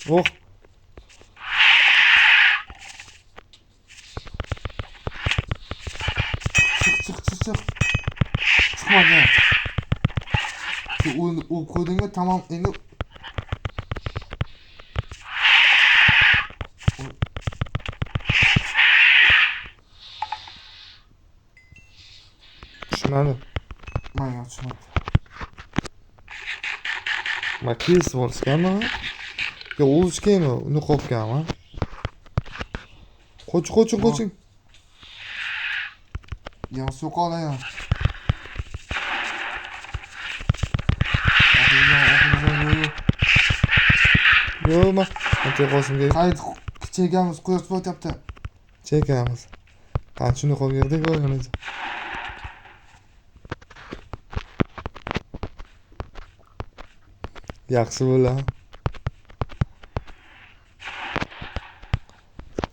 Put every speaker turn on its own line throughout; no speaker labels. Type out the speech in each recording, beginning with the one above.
Oh.
Çık. Çıkmadı. O koydunga tamam endi
Tushmadi.
manga tushmadi.
Makis bo'lishganmi? Yo, o'zishganmi? Uni qopganmi? Qoching.
Ya so'qola ya.
Yo, ma. Ancha qo'shimga
Hayır, chegamiz, quyosh botyapti.
chekamiz. Qanchani qolgandek bo'lganiz. Yaxshi bo'lar.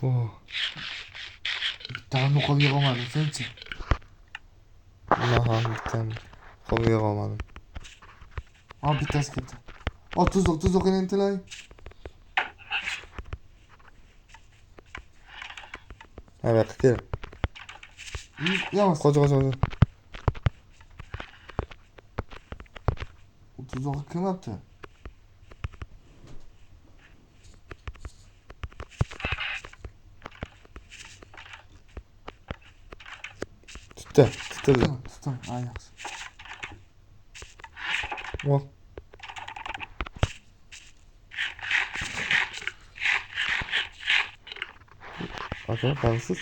Oh,
Bittani qo'lga olmadim, senchi?
men ham bittan qo'lga olmadim.
Ha, bittasi ketdi. Tuzoq intilay.
Ha, bu yoqqa kel.
Yamiz.
Qoch.
Tuzoqqa kirmabdi.
Tutildi.
Tutdim, ha, yaxshi.
Oh. Aka, qansiz?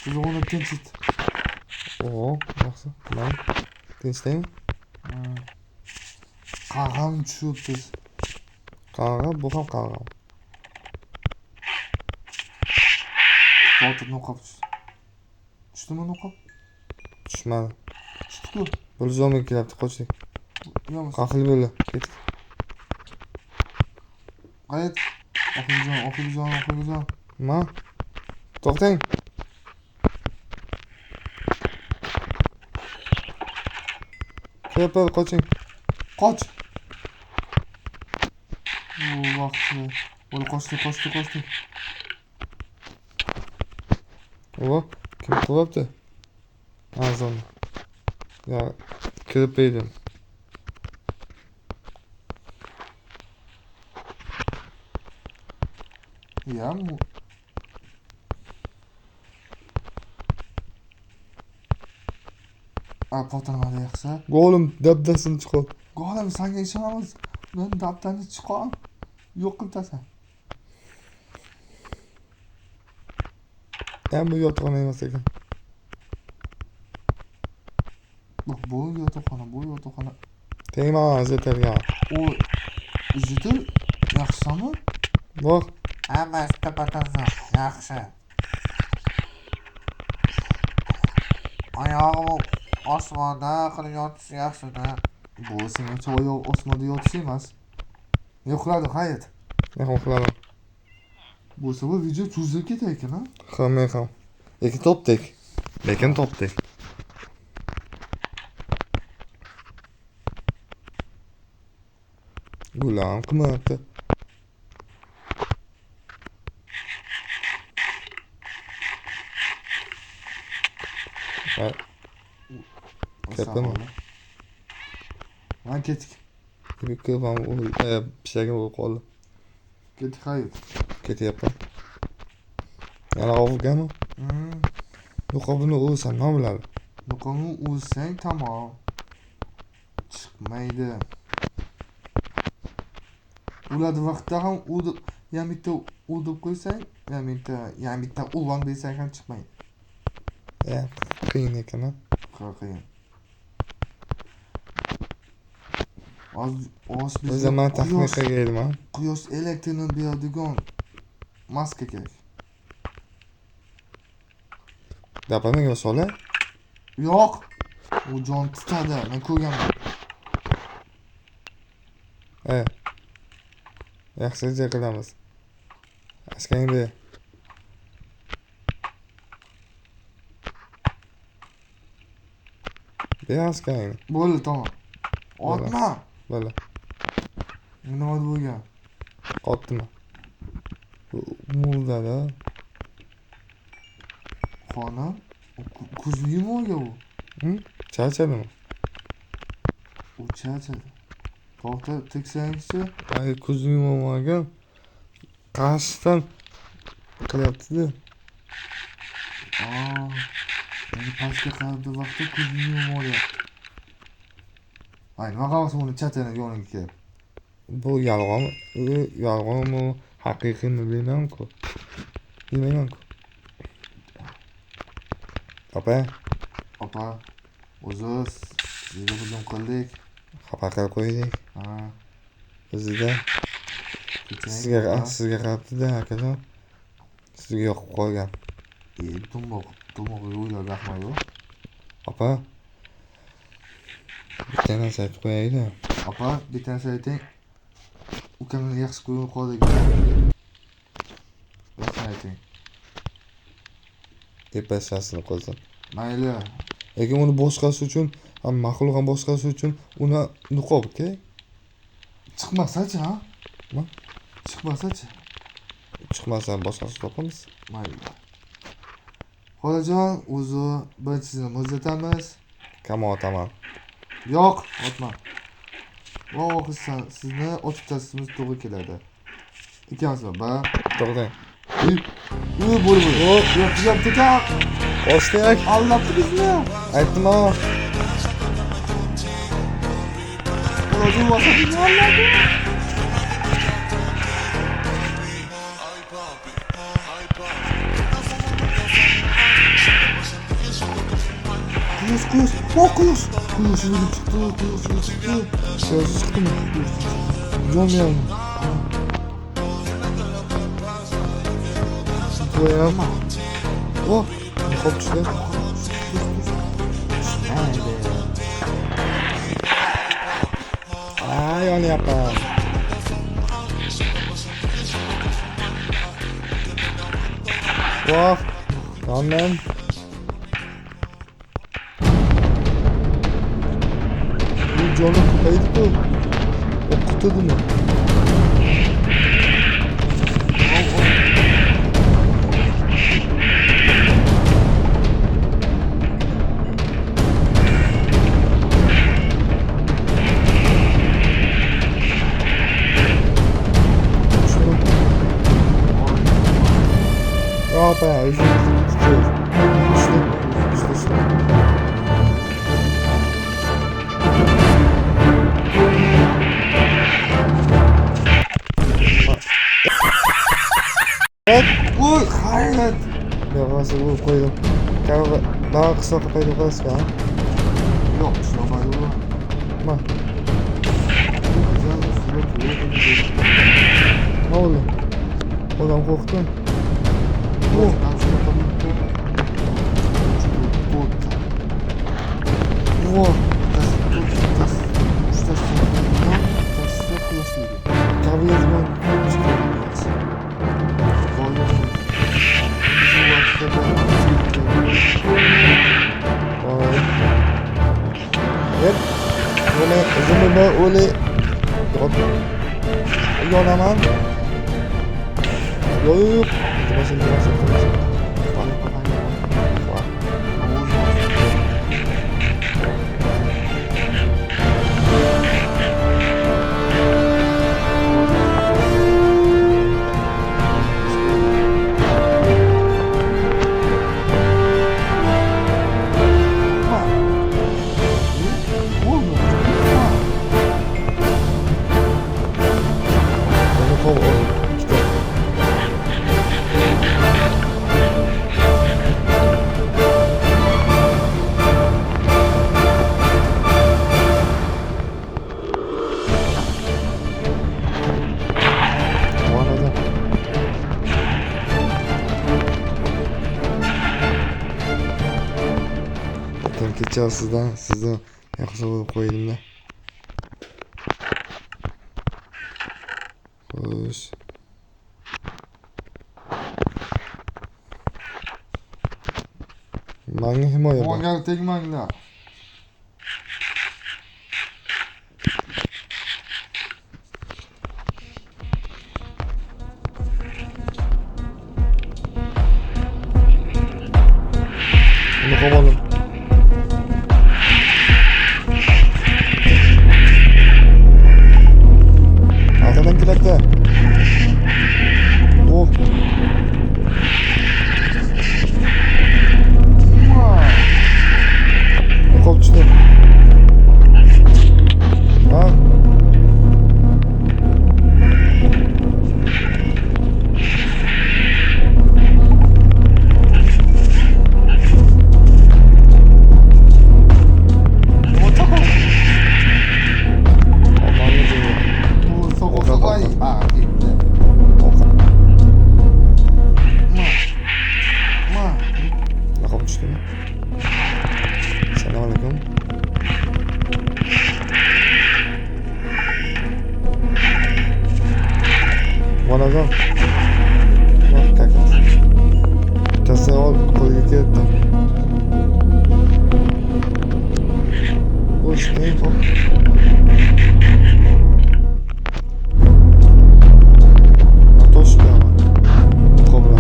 Tuzog'ini tinchit.
Oo, yaxshi. Men tinchlaymi?
Qag'am tushibdi.
Qarg'a, bu ham qarg'a.
Botir noqob tushdi. Tushdimi noqob?
Tushmadi.
Tushdi-ku.
Bulzomga kelyapti, qochdik.
Yamiz.
Qahil bo'ldi. Ketdik.
Qayt. Oxirjon.
Ma. To'xtang. Kelib qoching.
Qoch. Bu vaqtda. Bo'l qochdi.
O, kim qilyapti? Arzon. Ya, kirib edim.
Ya bu. Potirmadi yaxshi.
Go'lim dabdasini chiqol.
Go'lim senga ishonamiz. Men dabdani chiqam. Yo'q qiltasan.
Ham bu yotoqxona emas ekan.
Bu yotoqxona.
Tegma, zetelgan.
O jitil yaxshimi?
Bor.
Hammasi to'pato'g'ri. Yaxshi. Oyog'im osmonda qilib yotish yaxshi-da. Bu senga oyoq osmonda yotish emas. Yo'qladi, hayt.
Mehmon qilaman.
Bo'lsa bu video cho'zilib ketar ekan, ha?
Men ham. Lekin topdik. Gulam qilmabdi. Ketdimi?
Ben ketdik.
Ko'pam pishaga bo'lib qoldi.
Ketdik, hayt.
Ketyapman. Yana ovgami? Yo'qobini o'lsam nima bo'ladi?
Nuqomni ursang tamom. Chiqmaydi. Ular vaqtda ham bitta udib qo'ysang, bitta ulon desang ham chiqmaydi.
Qiyin ekan, ha?
Qiyin. Oz
O'zim men texnikaga edim, ha?
Quyosh elektrini beradigan maska kerak.
Dapamiga solay.
Yo'q. U jon tutadi. Men ko'rganman.
Yaxshi qilamiz. Askangda. Askangni.
Bo'ldi, tamom. Otma.
Bo'ldi.
Nima bo'lgan?
Qotdimi? Murdada.
Xonim, ko'zni yumolga u.
Charchadimi?
U charchadi. To'xta, teksangchi.
Ay, ko'zni yumolmagan. Qarshisidan qilyapti-da.
Endi pastga qarab vaqtda ko'zni yumolyapti. Ay, nima qilmoqchi uni chatini yoniga kelib?
Bu yolg'onmi, haqiqiymi bilmayman-ku. Bilmayman-ku. Opa,
O'zi sizga hujum qildik.
xabar qilib qo'ydik.
Ha,
Bizda
kechiring.
sizga qarabdi-da, akajon. Sizga yoqib qolgan.
To'mog'iga o'ylab rahmat-yu.
Opa, bitta narsa aytib qo'yaylik-da.
Opa, bitta narsa ayting. Ukamni yaxshi ko'rib qoldik. Yaxshi ayting.
Epashasini qo'ysin.
Mayli.
Lekin uni boshqasi uchun, maxluqni boshqasi uchun uni niqob kerak.
Chiqmasa-chi, ha?
Nima?
Chiqmasa-chi?
Chiqmasa boshqasi topamiz.
Mayli. Xolajon, o'zi birinchisini muzlatamiz.
Kamotaman.
Yo'q, otma. Voh, sizni ochib tashlashimiz to'g'ri keladi. Ikkamizmi?
To'xtang.
Bo'ldi. Yo'q, tekak.
Oshtayak.
Allabdi bizni.
Aytdim-a.
Xolajon, vasabizni allabdi. Kuz. Quyosh chiqdi.
Quyosh chiqdimi? Joniyam. Qo'yam. Oh, niqob tushdi. Yonyapman. Voh, yondim. Bu jonim ko'paydi-ku. O'qitadimi? Opa, o'zimizni tutib. Ushla.
Voy, hayrat.
Yo'g'asi bo'lib qo'ydim. Bari qisqa qo'ydim qo'yasizmi?
Yo'q, ishlamaydi.
Nima? Nima bo'ldi? Odam qo'rqdim. Voh, tabiatman Yep. O'zimni o'li yonaman. Yo'q. Kechasidan sizni yaxshi bo'lib qo'ydimda. Xo'sh. Menga himoya bor.
Menga tegmanglar.
o'g'lim. Arqadan keladi. Oh. Yo'qolib tushdi. Ha? Yo'qolib tushdimi? Assalomu alaykum. Vonazon. Vah, kakas. Kasa ol, qo'lga ketdi. O'sh, ne bu? Toshga. Qobla.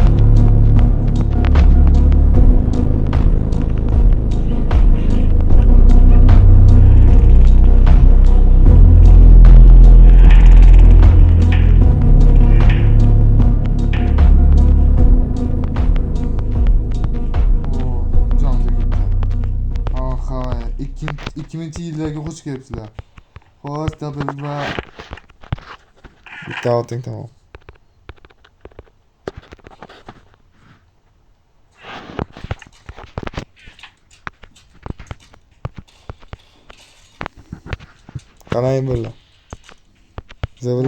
Aha, 2000-yillarga xush kelibsizlar. Xo'sh, tabib va bitta oting tamom. Qarang bular. Zavr.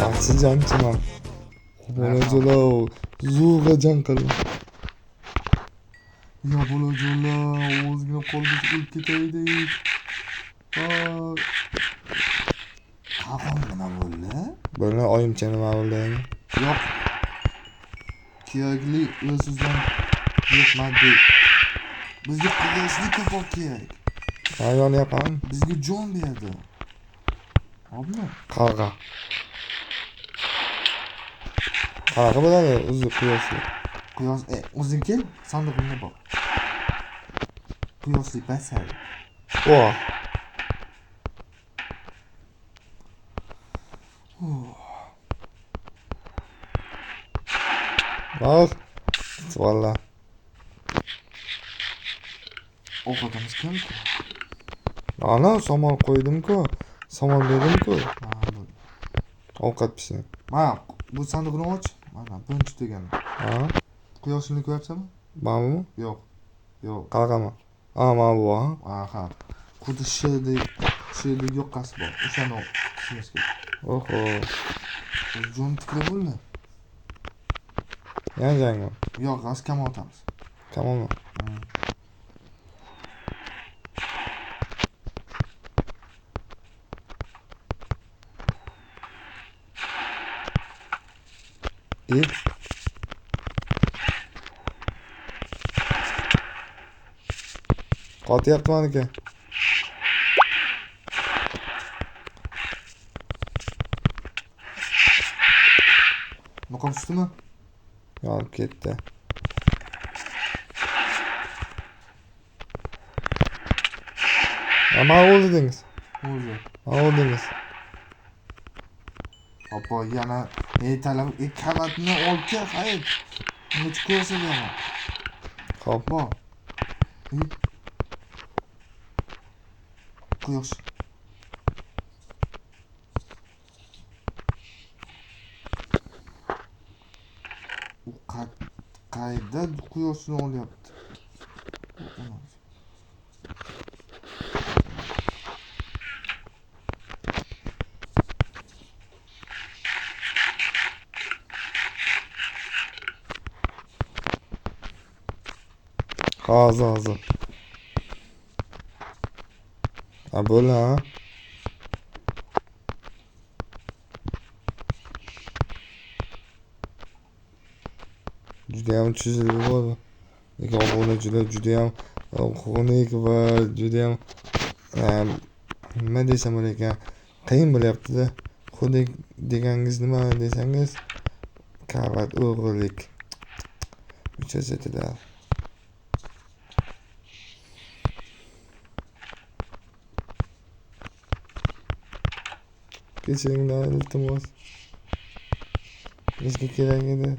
Yaxshi jangchiman. Bolajo'lar, zo'rg'a jang qildi. Ya bolajo'lar, o'zimga qolib o'lib ketaydik. Qahon nima bo'ldi? Buni oyimcha nima bo'ldi? Yo'q. Kerakli resurslar yo'q moddiy. Bizga quyoshli ko'proq kerak. Ayol yapan. Bizga jon berdi. Obna. Qarg'a. Qarg'a bo'ladi, o'zi quyoshli. Quyosh, o'zing kel, sandiqingga boq. Quyoshli basar. Oh. Bak. Valla. Ovqatimiz kam-ku. Ana, somon qo'ydim-ku. Somon berdim-ku. Ovqat pishirib. Mana, bu sandiqni och. Mana, birinchi degan. Ha? Quyoshini ko'ryapsanmi? Manmi? Yo'q. Yo'q. Qarg'ama. Mana bu, ha? Aha. Xuddi sherdek yoqqasi bor. O'shani pishiramiz kerak. Oho. Jon tiklab bo'ldi. Yana jangmi? Yo'q, g'az kam otamiz. Kamolmi? Qotyapti meniki.
Niqob tushdimi?
Yonib ketdi. Nima o'ldingiz?
O'zi.
Nima o'ldingiz?
Oppo yana talab kavatni olcha hayt. Nech ko'rsatgan.
Xo'p.
Oppo. Quyosh. U qayda quyoshni olyapti?
Hozir. Bo'ldi, ha? Judayam tushunarli bo'ldi. Lekin obuna judayam xunuk va judayam nima desam ekan, qiyin bo'lyapti-da. Xunuk deganingiz nima desangiz, kavat o'g'irlik. Uchasetilar. Kechiringlar, iltimos. Bizga kerak edi.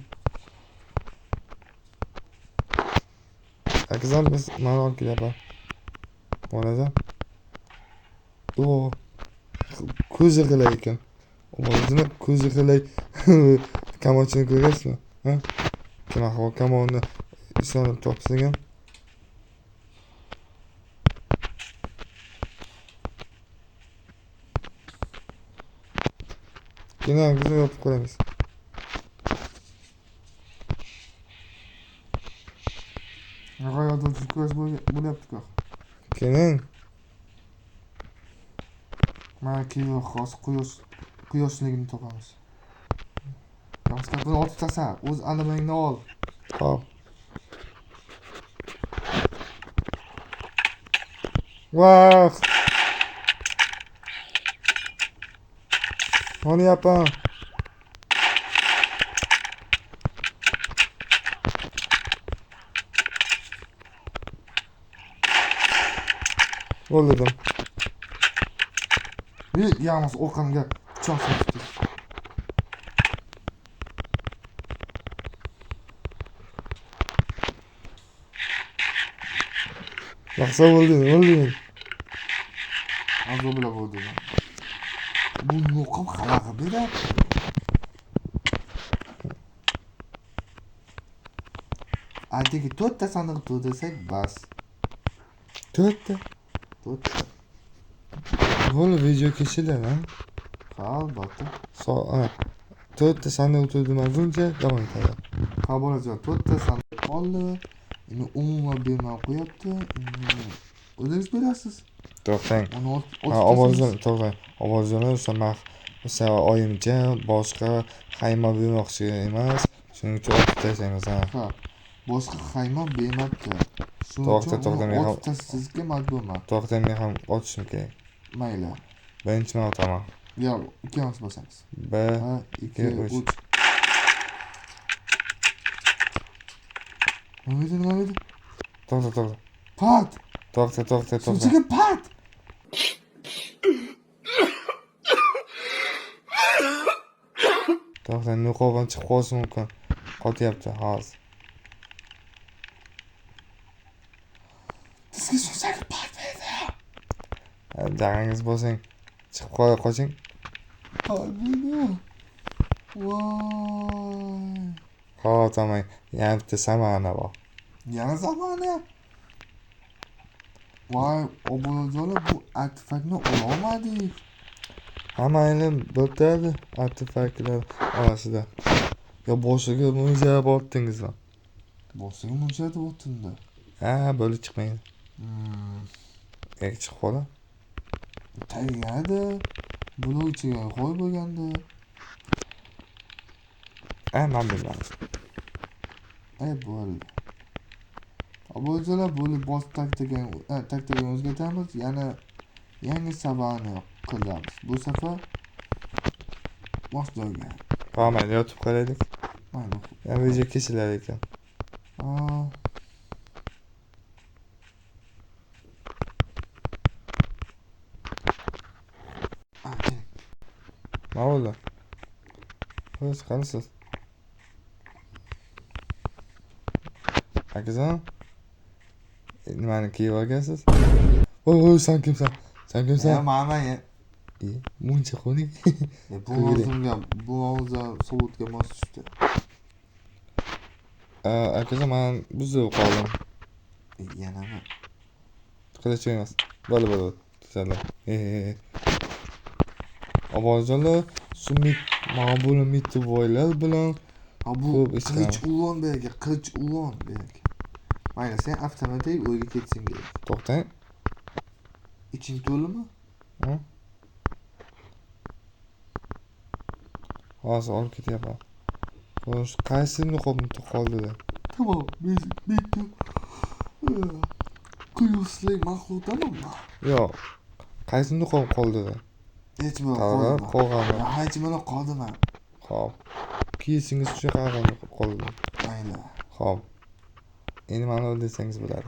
Akizam biz mana olib kelyapman. Onajon. Ko'zi g'ilay ekan. O'zini ko'zi g'ilay kamonchini ko'ryapsizmi? Ha? Qanaqa kamonni ishonib topsigan. Kenangizni yopib qo'yamiz.
G'oyat ko'z bo'lyapti-ku.
Keling.
Mana keyin xos quyoshligini topamiz. Yoshlar buni otib tasla, o'z alamangni ol.
Xo'p. Vah! Olyapman. O'ldirdim.
Yalnız orqamga pichoq solibdi.
Yaxshi o'lding.
Azob bilan bo'ldi. Bu yo'qim xalaqi beradi. Atigi 4 ta sandiq to'ldirsak bas.
4 ta.
4 ta.
Bo'ldi, video kechiladi, ha?
Albatta.
4 ta sandiq to'ldirmaguncha davom etadi.
Ha bolajon, 4 ta sandiq qoldi. Uni umuman bermay qo'yapti. O'zingiz berasiz.
To'xtang.
Uni
Ovozini to'xtang. Ovozini o'sha oyimcha boshqa xayma bermoqchi emas. Shuning uchun otib tashlaymiz, ha.
Ha. Boshqa xayma bermabdi.
To'xta, men ham
otib tashlashga majburman.
to'xtang, men ham otishim kerak.
Mayli.
Birinchini otaman.
Yo, ikkalamiz bosamiz.
1
2 3. Nima edi?
To'xta.
Pat!
To'xta.
Shunchaga pat!
To'xta, niqobim chiqib qolishi mumkin. Qotyapti, hozir.
Sizga shunchaga pat berdi.
Jag'ingiz bo'lsang, chiqib qoching.
Albino. Voy.
Qotamang. Yana bitta samana bor.
Yana zamoni. Voy, obunajolar bu artefaktni ololmadik.
Hammani bo'tadi artefaktlar orasida. Yo boshiga mo'ljab otdingizmi?
Boshiga mo'ljab o'tindi.
Ha, bo'lib chiqmaydi. Chiqib qoldi.
Tayyordi. Buning ichiga qo'y bo'lgandi.
Men bilmadim.
Bo'ldi. Bo'lsalar bo'lib bosib taktiga o'zgartiramiz, yana yangi savolni qilamiz. Bu safar bosh joyga.
Ha, mayli, yotib qolaylik.
Mayli.
Ya video kesilar ekan.
Aa. Keling.
Nima bo'ldi? Xo'sh, qanisiz? Akajon? Nimani kiyib olgansiz? Voy, sen kimsan? Sen
Ya
kimsan?
mana ya.
Muncha qo'ning.
Bu o'zimga bu o'za sovuqga mos tushdi.
Akajon, men buzib qoldim.
Yanami.
Qilich emas. Bo'ldi. Tuzaldi. Ovozalar sumit ma'bul mitvoylar bilan
Bu
ko'p ishlar.
qilich ulon berga, qilich ulon berga. Mayli, sen avtomatik o'yga ketsing kerak.
To'xtang.
Iching to'limi?
Ha? Hozir olib ketyapman. Xo'sh, qaysi niqobni qoldi?
Tamam, bitti. Kuyusli maxluq tamammi?
Yo'q. Qaysi niqob qoldi?
Hech nima
Qog'oz,
qoldi.
qog'oz.
Hech nima qoldimi?
Xo'p. Kiysingiz uchun qog'oz qoldi.
Mayli.
Xo'p. Endi meni o'ldirsangiz bo'ladi.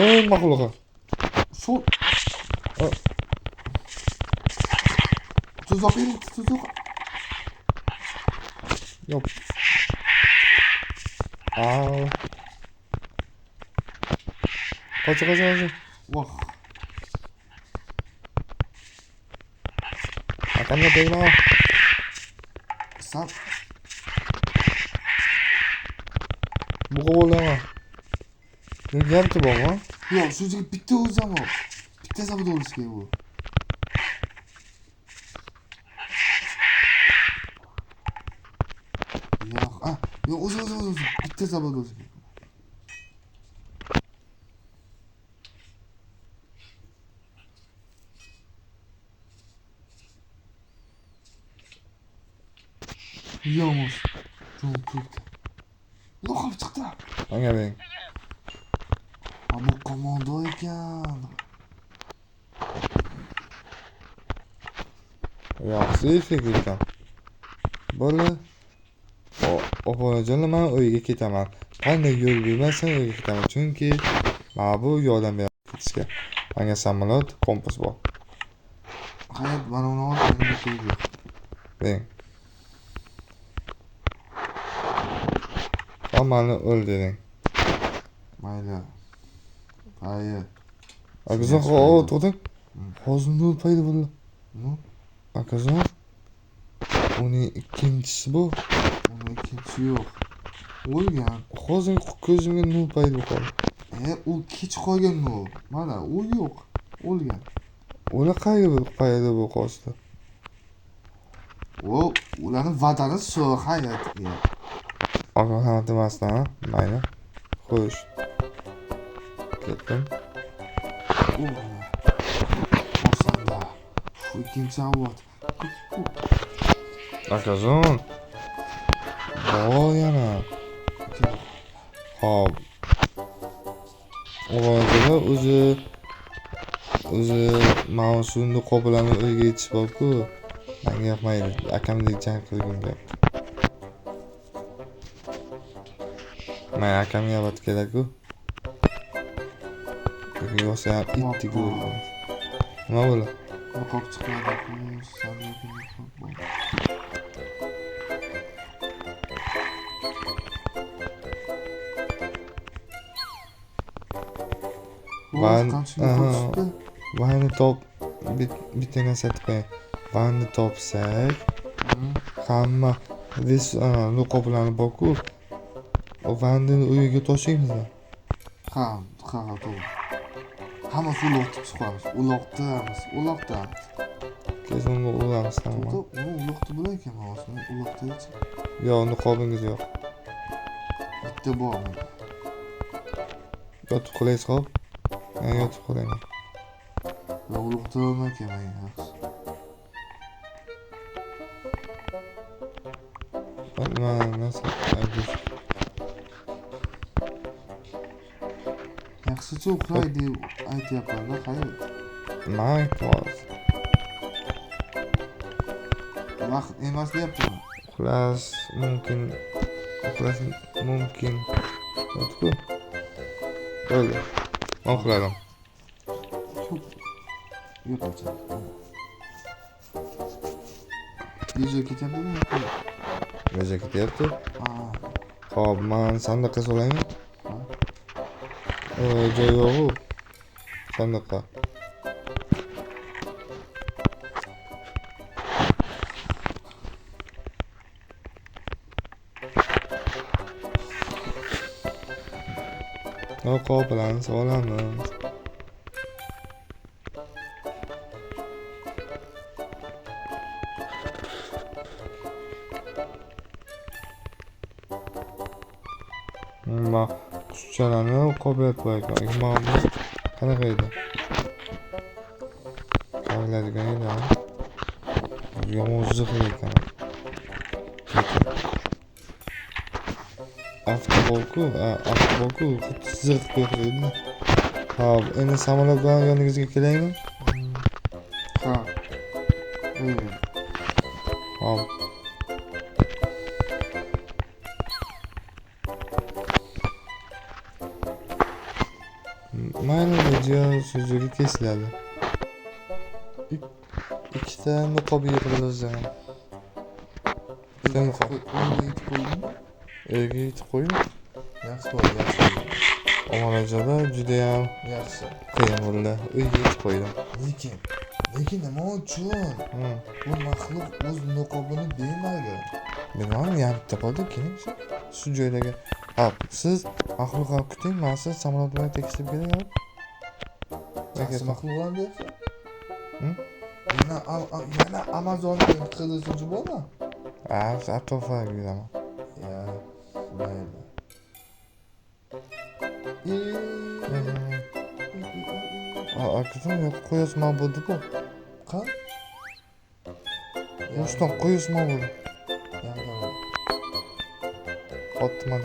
Ey, maxluqa.
Sol. Tuzoq bering, tuzoq.
Yo'q. Aa. Qoch.
Voh.
Akamga tegma.
Sap.
Bu qo'lama. Yurgapti bormi?
Yo'q, shu yerga bitta o'zam bor. Bitta zabit olish kerak bu. Yo'q, o'zi. Bitta zabit olish kerak. Yomos. Çok kötü. Yo'q, chiqdi.
Menga bering.
Bu komando ekan.
Yaxshi fikr ekan. Bo'ldi. Opajonim, men uyga ketaman. Qanday yo'l bilmasam uyga ketaman. Chunki mana bu yordam berib ketishga. Menga samolyot, kompas bor.
Hayat bana uni olib keldi.
Bering. Hammani o'ldiring.
Mayli. Hayır.
Akajon, to'xtang. Hozir nol paydo bo'ldi.
Nu?
Akajon. Uning ikkinchisi bu.
Onun ikincisi yok. O'lgan.
Hozir ko'zimga nol paydo bo'ldi.
U kech qolgan nu. Mana u yo'q. O'lgan.
Ular qayerga paydo bo'lib qoldi?
Ularni vatani shu hayotga.
Ogohlantirish emasdan, mayli. Xo'sh. Ketdim.
Boshanda. Shu ikkinchi avlod.
Akajon. Bor yana. Hop. Ovozalar o'zi mavsumni qo'pilani uyga yetishibku. Menga yoqmaydi. Akamdek jang qilgim keladi. Men akamga vat kerak-ku. Yo'qsa itdek o'ldim. Nima bo'ldi?
Niqob chiqmadi. Sanki niqob bor.
Vanni top bitta narsa aytib qo'ying. Vanni topsak, hamma niqoblarni borku. Vanni uyiga toshlaymiz.
Ha, to'g'ri. Hammasi uloqda chiqamiz. Uloqda.
Kezimga uramiz hamma.
Uloqda bo'lar ekan, mana uloqda-chi.
Yo'q, niqobingiz yo'q.
Bitta bormi?
Yotib qolaysiz, xo'p? Men yotib qolayman.
Uloqda ekan, yaxshi.
Mana narsa aytib.
yaxshicha uxlay deb aytyapman-da, xayr.
Man aytmoz.
Vaqt emas deyapman.
Uxlash mumkin. Uxlash mumkin. Yo'q-ku. Bo'ldi. Men uxladim.
Yo'qolcha. Gece ketyaptimi?
Reja ketyapti.
Ha.
Xo'p, men sandiqqa solaymi?
Ha.
Joy yo'q-ku. Sandiqqa. Qo'l bilan solamiz. Ma qushchalarni qo'yib qo'ygan. Imomimiz qanaqa edi? Qavladigan edi. Yomon zig'ir ekan. Avtobolku, zig'ir qo'ygan. Hop, endi samolyot bilan yoningizga kelaymi?
Ha.
Hop. Mayli, video so'ziga kesiladi. Ikkita niqob yig'ilgan. Ikkita niqob. Uyga yetib qo'ying.
Yaxshi bo'ldi, yaxshi.
Omonatjoda juda ham
Yaxshi.
qiyin bo'ldi. Uyga yetib qo'ydim.
Lekin nima uchun? Bu maxluq o'z niqobini bermaydi.
Bilmadim, yarimta bo'ldi, keling shu joydagi. Hop, siz maxluqni kuting, men siz samolyot bilan tekshirib kelaman.
Qaysi maxluqlar deyapsan?
Hm?
Yana Amazonga qidiruvchi bo'lma?
Atrofiga gidaman.
Ya, mayli.
Akizim yo'q, qo'yasman bo'ldi bu.
Qan?
Boshdan qo'yasman bo'ldi.
Yana
Otman.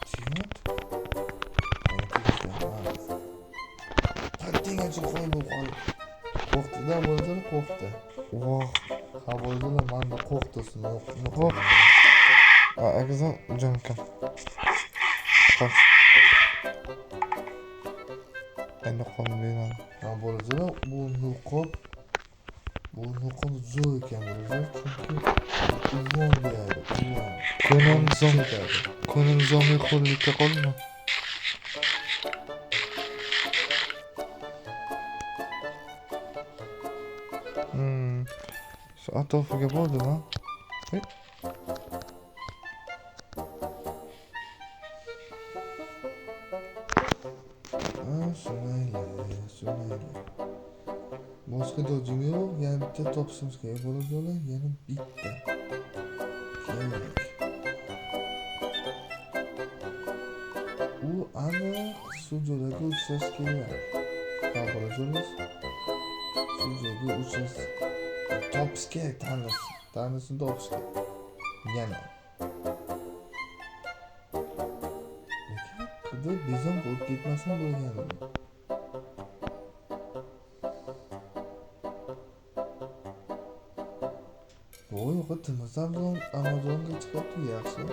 Chiyot? Qattiqcha qo'yib qolib. Qo'rqdi-da, bo'ldi, qo'rqdi.
Voh.
Ha, bo'ldi-da, menda qo'rqdisin.
Qo'rq. Akizim jonkan. Qo'rq. Endi qolmayman.
Ha, bo'ldi-da, bu niqob zo'r ekan, bo'ldi, chunki uzun deydi, uzun.
Ko'nim zo'miy qo'llikka qolma. Shu atrofiga bo'ldi-da.
Shunayli. Boshqa dojim yo'q, yana bitta topishimiz kerak bo'ladi, yana bitta. Kerak. U aniq shu joyga uchrash kerak. Qoldiramiz. Shu joyga uchrash. Topish kerak, tanishni topish kerak. Yana. Qizil bezon bo'lib ketmasin bo'lgani. Voy, xotinimizdan Amazonga chiqibdi, yaxshi.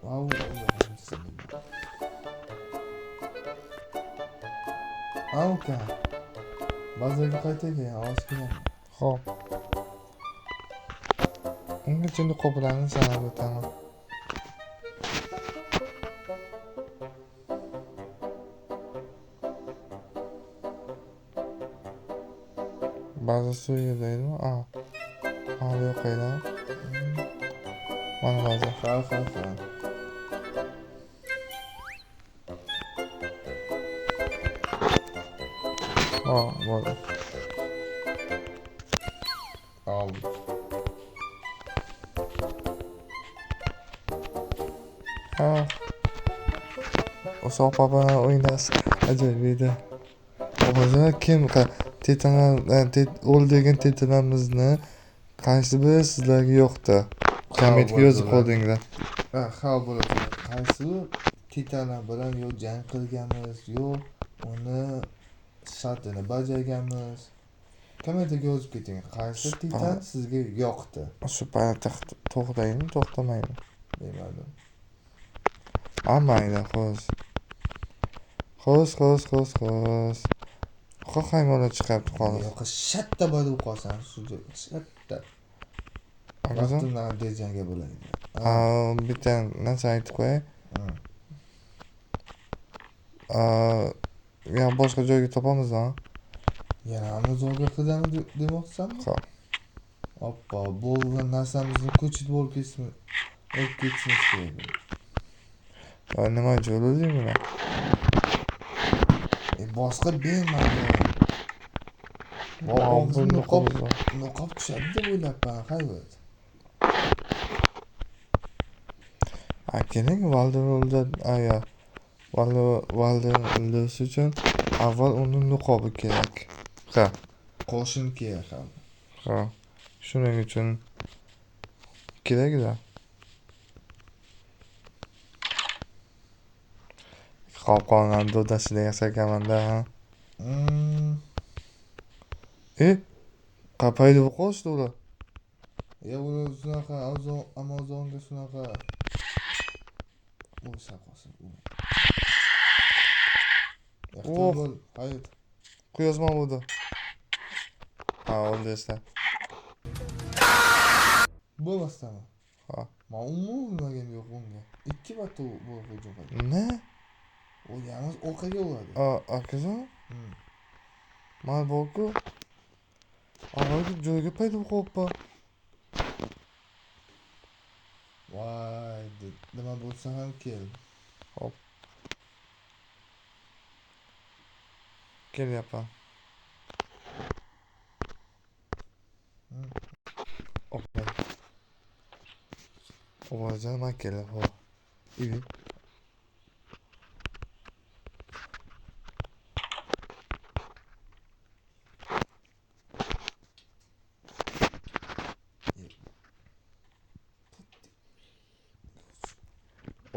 Vau, Auka. Bazaga qaytaga, ovoz keladi.
Xo'p. Ungacha niqoblarni sanab o'taman. Ba'zi suv yerdaydi-mi? Yo'q edi. Mana ba'zi.
Ha.
Bo'ldi.
Al.
Usoq papani o'ynash ajoyib edi. O'zi kim o'ldirgan tetanamizni qaysi biri sizlarga yoqdi? Kommentga yozib qo'ydinglar.
Ha bo'ladi. Qaysi titanlar bilan yo jang qilganmiz, yo uni shartini bajarganmiz. Kommentga yozib keting. Qaysi titan sizga yoqdi?
Shu paytda to'xtaymi, to'xtamaymi?
Bilmadim.
Mayli, xo'sh. Hayvonot chiqarib qoldi.
Yo'q, shatta bo'lib qolsan, shu shatta. Vaqtimdan dejanga bo'laydi.
Bitta narsa aytib qo'yay. Ya boshqa joyga topamiz-a?
Yana Amazonga qidami demoqchisanmi?
Ha.
Oppa, bo'lgan narsamizni ko'chirib olib ketishimiz kerak.
Nima jo'ladi buni?
Boshqa bermadi. Og'zini niqob tushadi deb o'ylabman, hayvot.
Keling, Valdirni o'ldirish uchun avval uni niqobi kerak. Ha.
Qo'shin kerak ham.
Ha. Shuning uchun kerak-da. Qopqondan dodasida yasaganman-da. Qapaydi bu qo'shdi ular.
Ular shunaqa Amazonga shunaqa o'lsa qolsin. Ehtimol, hayt.
Quyozma bo'ldi. O'ldizlar.
Bo'lmasdimi?
Ha.
Men umuman yo'q bunga. 2 marta bu hujum qildi.
Ne?
O yalnız orqaga uradi.
Akajon? Mana bu-ku. Avvalgi joyga paydo qo'yibman.
Voy, nima bo'lsa ham kel.
Hop. Kelyapman. Ovajon akela, ho. Ivi.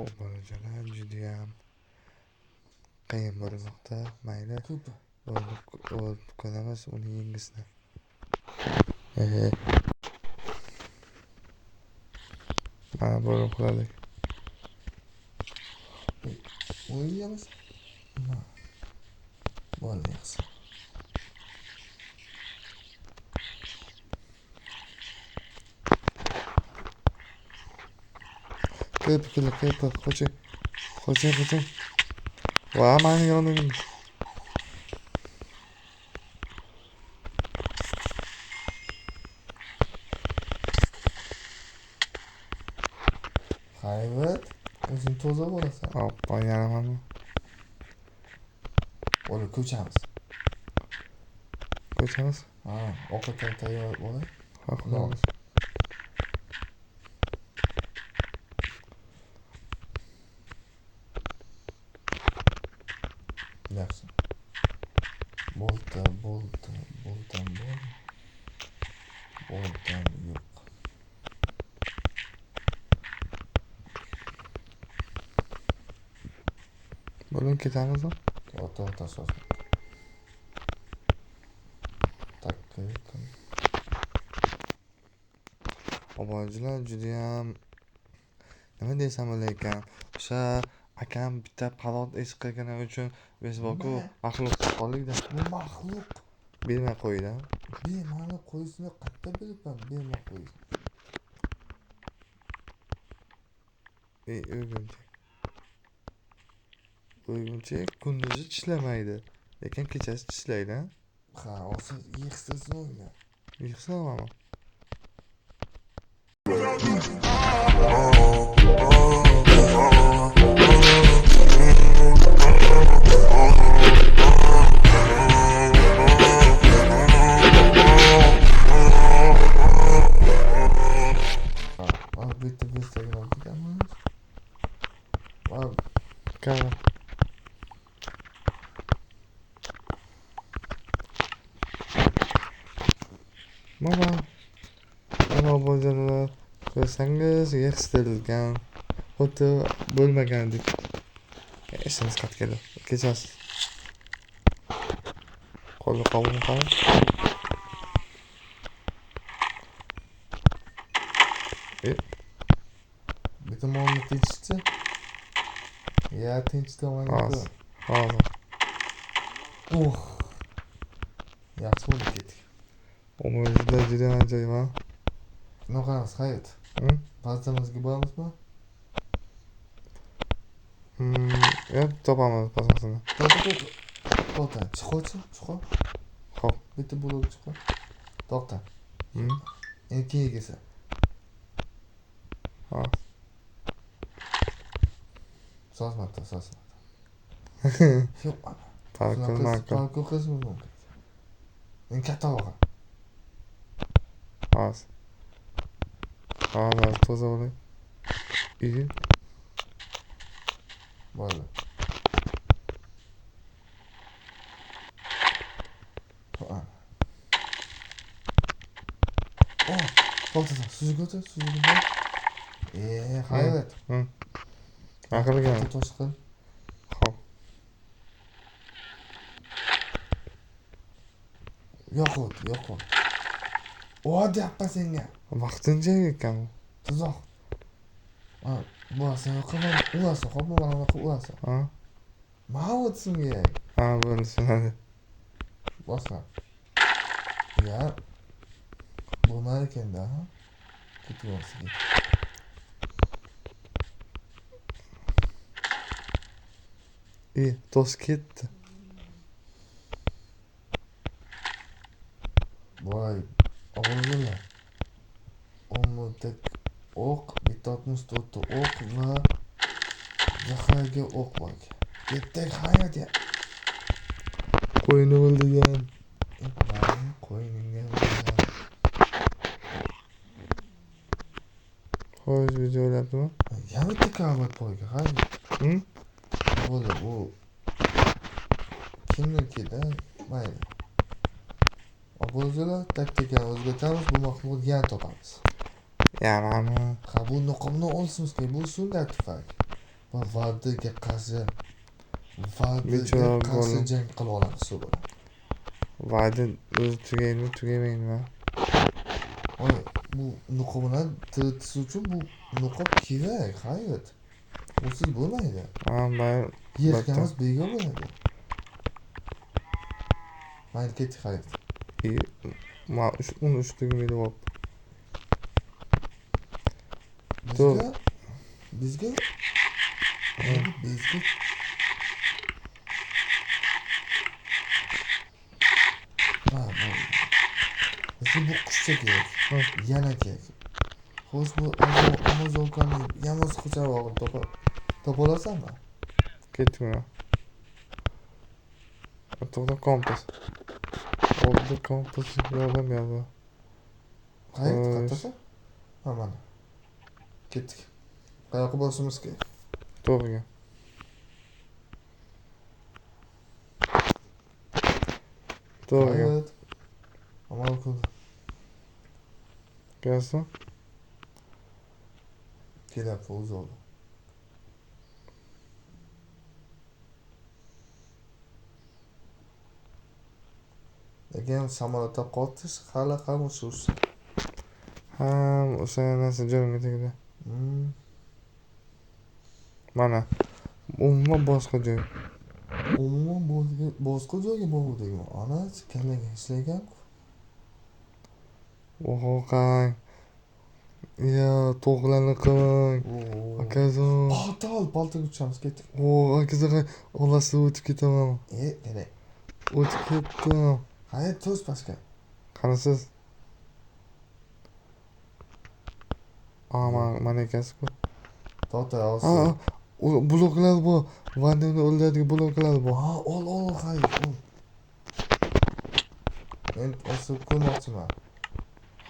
Ovajon judayam qiyin bo'lmoqda. Mayli. O'lib qolamiz uni yengisini. Mana bo'lib qoldik.
O'ynaymiz. Bo'lmaymiz.
Kelib, qo'ching. Va meni yonimga.
Hayvot, o'zing toza bo'lasan.
Hoppa, yaramanmi?
O'li ko'chamiz. Ovqatdan tayyor bo'lay.
Ha, xudomiz.
Yaxshi. Boltam yo'q.
Bo'lib ketamizmi?
To'xta so'z.
Obojilar judayam nima desam ekan. O'sha akam bitta palot ish qilgani uchun biz boku maxluq qoldik-da.
Bu maxluq
Bermay qo'ydi.
bema'ni qo'yishni qayerda bilibman, bermay qo'yish.
O'yguncha kunduzi tishlamaydi, lekin kechasi tishlaydi.
Ha, hozir yig'siz o'yna.
Yig'samaman.
Bitta Instagram ekanmiz.
Qani. Mana bojalar ko'rsangiz yig'ishtirilgan xuddi bo'lmagandek ishimiz qattiq keldi kechasiz qo'lni qovun qarang
bitta molni tinchchi. Ya tinchdi
hozir
o'g'lim.
hozir
Yaxshi bo'ldi ketdik.
umrimizda juda ajoyib ha
Bunaqangiz hayot. Bazamizga boramizmi?
topamiz boshqasini
To'xta, chiqochi, chiqo.
Xo'p.
Bitta bo'lib chiqo. To'xta. Endi keyingisi.
hozir
Sosmata. Yo'q.
parkour
qizmi mumkin. Men katta o'g'il.
hozir toza bo'ling
Bo'ldi. To'xta, suzg'ochi. Hayrat.
aqlgan
Toshqin.
Xo'p.
Yo'q. O deyapman senga.
vaqtincha ekan
Tuzoq. Sen qilmam, ulasan, xo'pmi? Mana bunaqa ulasan. Mavut senga.
bo'ldi tushunadi
Boshqa. Ya. Bo'lmar ekanda, ha? Ketyapsiz.
to'sib ketdi
Voy, ovozlar. Ommadak o'q, bitta 64 o'q va zaharga o'q bor. Ketdik hayot ya.
qo'yni o'ldirgan
Qo'yningga
xo'sh video o'ylabdimi
ya bitta kavat boyga, hayır. Bo'ldi, bu kimnikida? Mayli. Obozlar taktikani o'zgartiramiz, bu maxluqni yana topamiz.
mana
Bu niqobni olishimiz kerak. Bu shunday tufayli. Va va'daga qarshi jang qila olamiz shu bilan.
va'da o'zi tugaydimi
Oy, bu niqobni tiritish uchun bu niqob kerak, hayot. Usiz bo'lmaydi. Yelkamiz bega bo'ladi. Mayli ketdik hayot.
uni ustiga minib olib
Bizga bu qushcha kerak. Yana kerak. Xo'sh, bu Amazonkaning yamos quchog'ini topa olasanmi?
ketdingmi to'g'ri kompas oldi kompas yordam berdi
Hayot qattasa? Mana. Ketdik. Qayoqqa borishimiz kerak?
to'g'riga
Hayot. Amal qil.
kelsin
Kelyapti o'zi oldi. Lekin samolyotda qotish hali ham o'sha.
o'sha narsa joyimga tegdi mana umuman boshqa joy
Umuman boshqa joyga boruvdikmi? Ana, kallaga ishlagan-ku.
oho qang to'g'larni qilmang akajon
Paltaga tushamiz, ketdik.
akajon olasidan o'tib ketaman
Kerak.
o'tib ketdim
Hayır, toz pastga.
qarasiz mana ekasiku
To'xta, olsin.
bloklar bor vannani o'ldiradigan bloklar bor
Ol, hayır, ol. Men osib ko'rmoqchiman.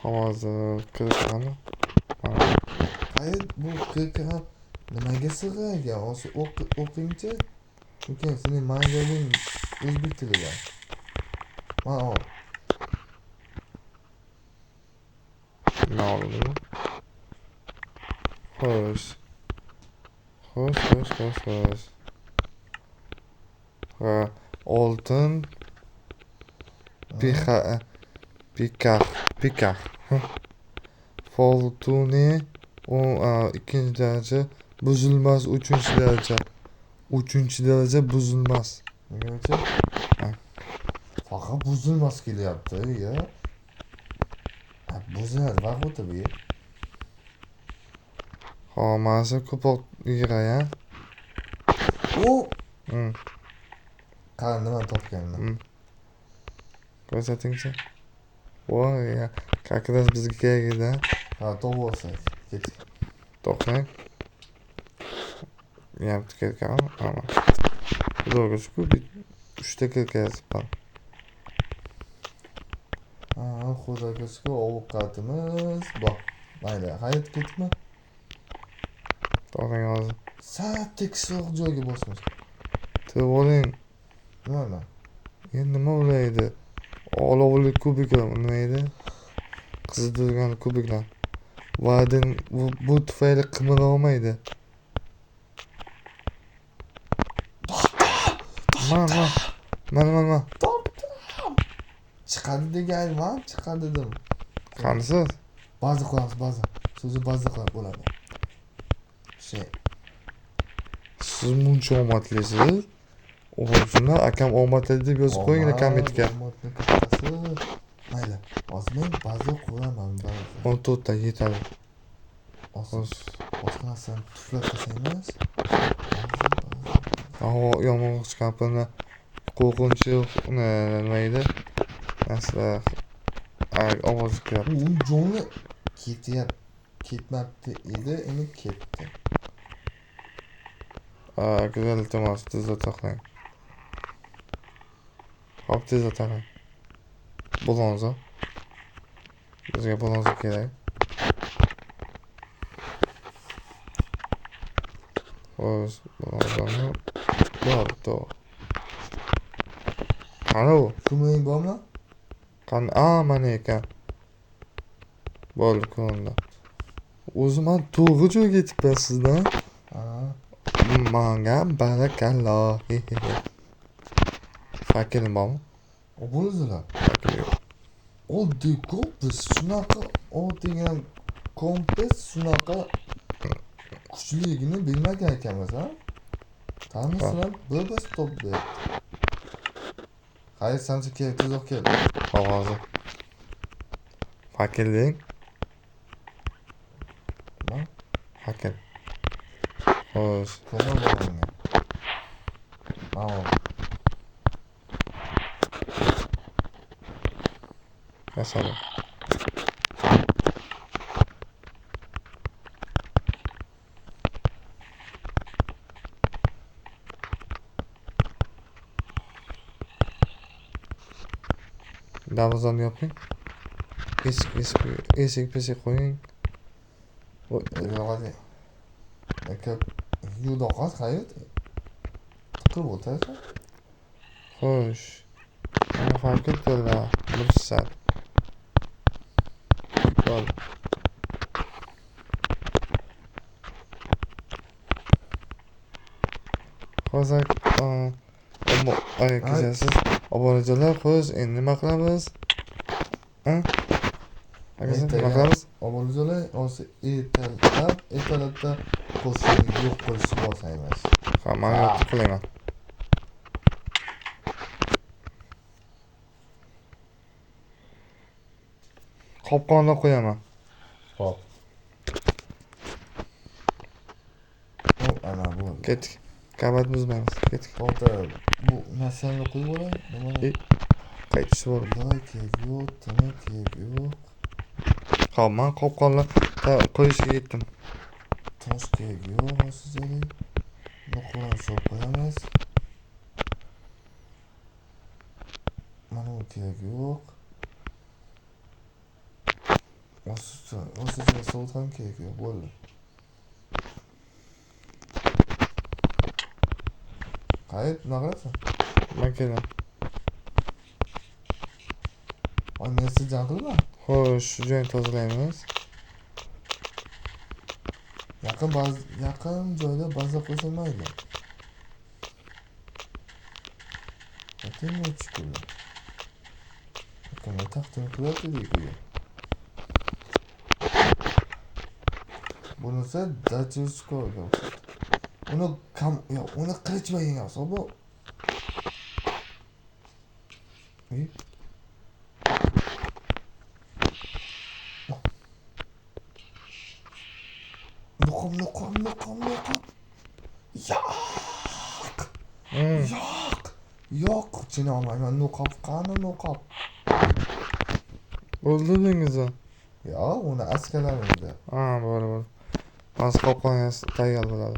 hozir kirishani
Hayır, bu kirgan nimaga sig'agan? Osib o'qingchi. Chunki sening manziling o'zbek tilida. Mana ol.
nima oldim Xo'sh. Xo'sh. Ha, oltin pikah. Fortune ikkinchi daraja buzilmas, uchinchi daraja buzilmas.
Nimacha?
Ha.
Faqat buzilmas kelyapti, ya. Buziladi, vaqt o'tib, ya.
Mana ko'proq yig'ay, ha.
O,
Hmm.
qani nimani topganini.
Ko'rsatingchi. Voy, ya. Как раз bizga kerak edi.
Ha, topib olsak. Ketdik.
To'qnak. Yarim kirka. Ana. Xudoga shukur, 3ta kirka yozibman.
Xudoga shukur, ovqatimiz bor. Mayli, hayot ketdikmi?
To'g'ri yozib.
Tekisroq joyga bosmiz.
Turib oling.
Nima?
Endi nima bo'laydi? Olovli kubiklar nima edi? Qizdirgan kubiklar. Va'din bu tufayli qimira olmaydi. Mana.
Topdim. Chiqadi deganman, chiqadi dedim.
Qanisiz?
Ba'zi qilamiz, ba'zi. So'zi ba'zi qilib bo'ladi.
Siz muncha omadlisiz. O'g'illar akam omadli deb yozib qo'ying kommentga.
Omadni kattasi. Mayli. Hozir men ba'zi qo'yaman, ba'zi.
14 ta yetadi.
Hozir boshqa narsani tuflab tasaymiz.
Yomg'ir kampini qo'rqinchi nima edi? Asla ovoz kelyapti.
U jonli ketmabdi edi, endi ketdi.
Güzel iltimos, tezda taxlang. Hop, tezda taxlang. Bulonzo. Bizga bulonzo kerak. Xo'sh, bulonzoni bo'pti. Qani u?
Ko'ming bormi?
Qani? Mana ekan. Bo'ldi, ko'rindi. O'zi men to'g'ri joyga yetibman sizdan. Manga barakalloh. Fakilim bormi?
Bo'ldilar.
Fakil yo'q.
Oddiy-ku biz shunaqa oddigan kompis shunaqa kuchligini bilmagan ekanmiz, ha? Tanishlar bir topdi. Hayır, sanchi kerak, tezroq kel.
Hozir. Fakiling.
Nima?
Fakil. Xo'sh.
Ko'mir bo'lmanga. Mana.
Yasadi. Darvozani yoping. Eshik qo'ying.
Hadi. Yo'lda qol hayot. Tiqib o'tirsa.
Xo'sh. Mana fakil to'la. Mursal. Bo'ldi. Hozir kechasiz obonajonlar, xo'sh, endi nima qilamiz? Nima qilamiz?
Obonajonlar, hozir ertalabda qo'shni yo'q qilishni boshlaymiz.
Ha, men yo'q qilaman. Qopqonni qo'yaman.
Hop. Ana bu.
Ketdik. Kabat buzmaymiz. Ketdik.
Hozir bu narsani qo'yib olay. Nima?
Qaytish bor.
Voy, kerak yo'q, demak kerak yo'q.
Xo'p, men qopqonni qo'yishga yetdim.
Tosh kerak yo'q, hozirchalik. Nuqlarni solib qo'yamiz. Mana bu kerak yo'q. Hozircha so't ham kerak yo'q, bo'ldi. Qayt, nima qilasan?
Men kelam.
Men sizni jan qilma.
Xo'sh, shu joyni tozalaymiz.
yaqin joyda baza qo'ysa mayli. Qat'iy chiqadi. Kimga taqdim qiladi deydi. Bunisi Dachevskoga o'xshaydi. Uni qilich bilan yengasiz, bu. Nuqom. Yo'q, chini olmayman. Nuqob qani nuqob.
O'ldirdingizmi?
Yo'q, uni askalarimda.
Ha, bo'ldi. Hozir qopqonga tayyor bo'ladi.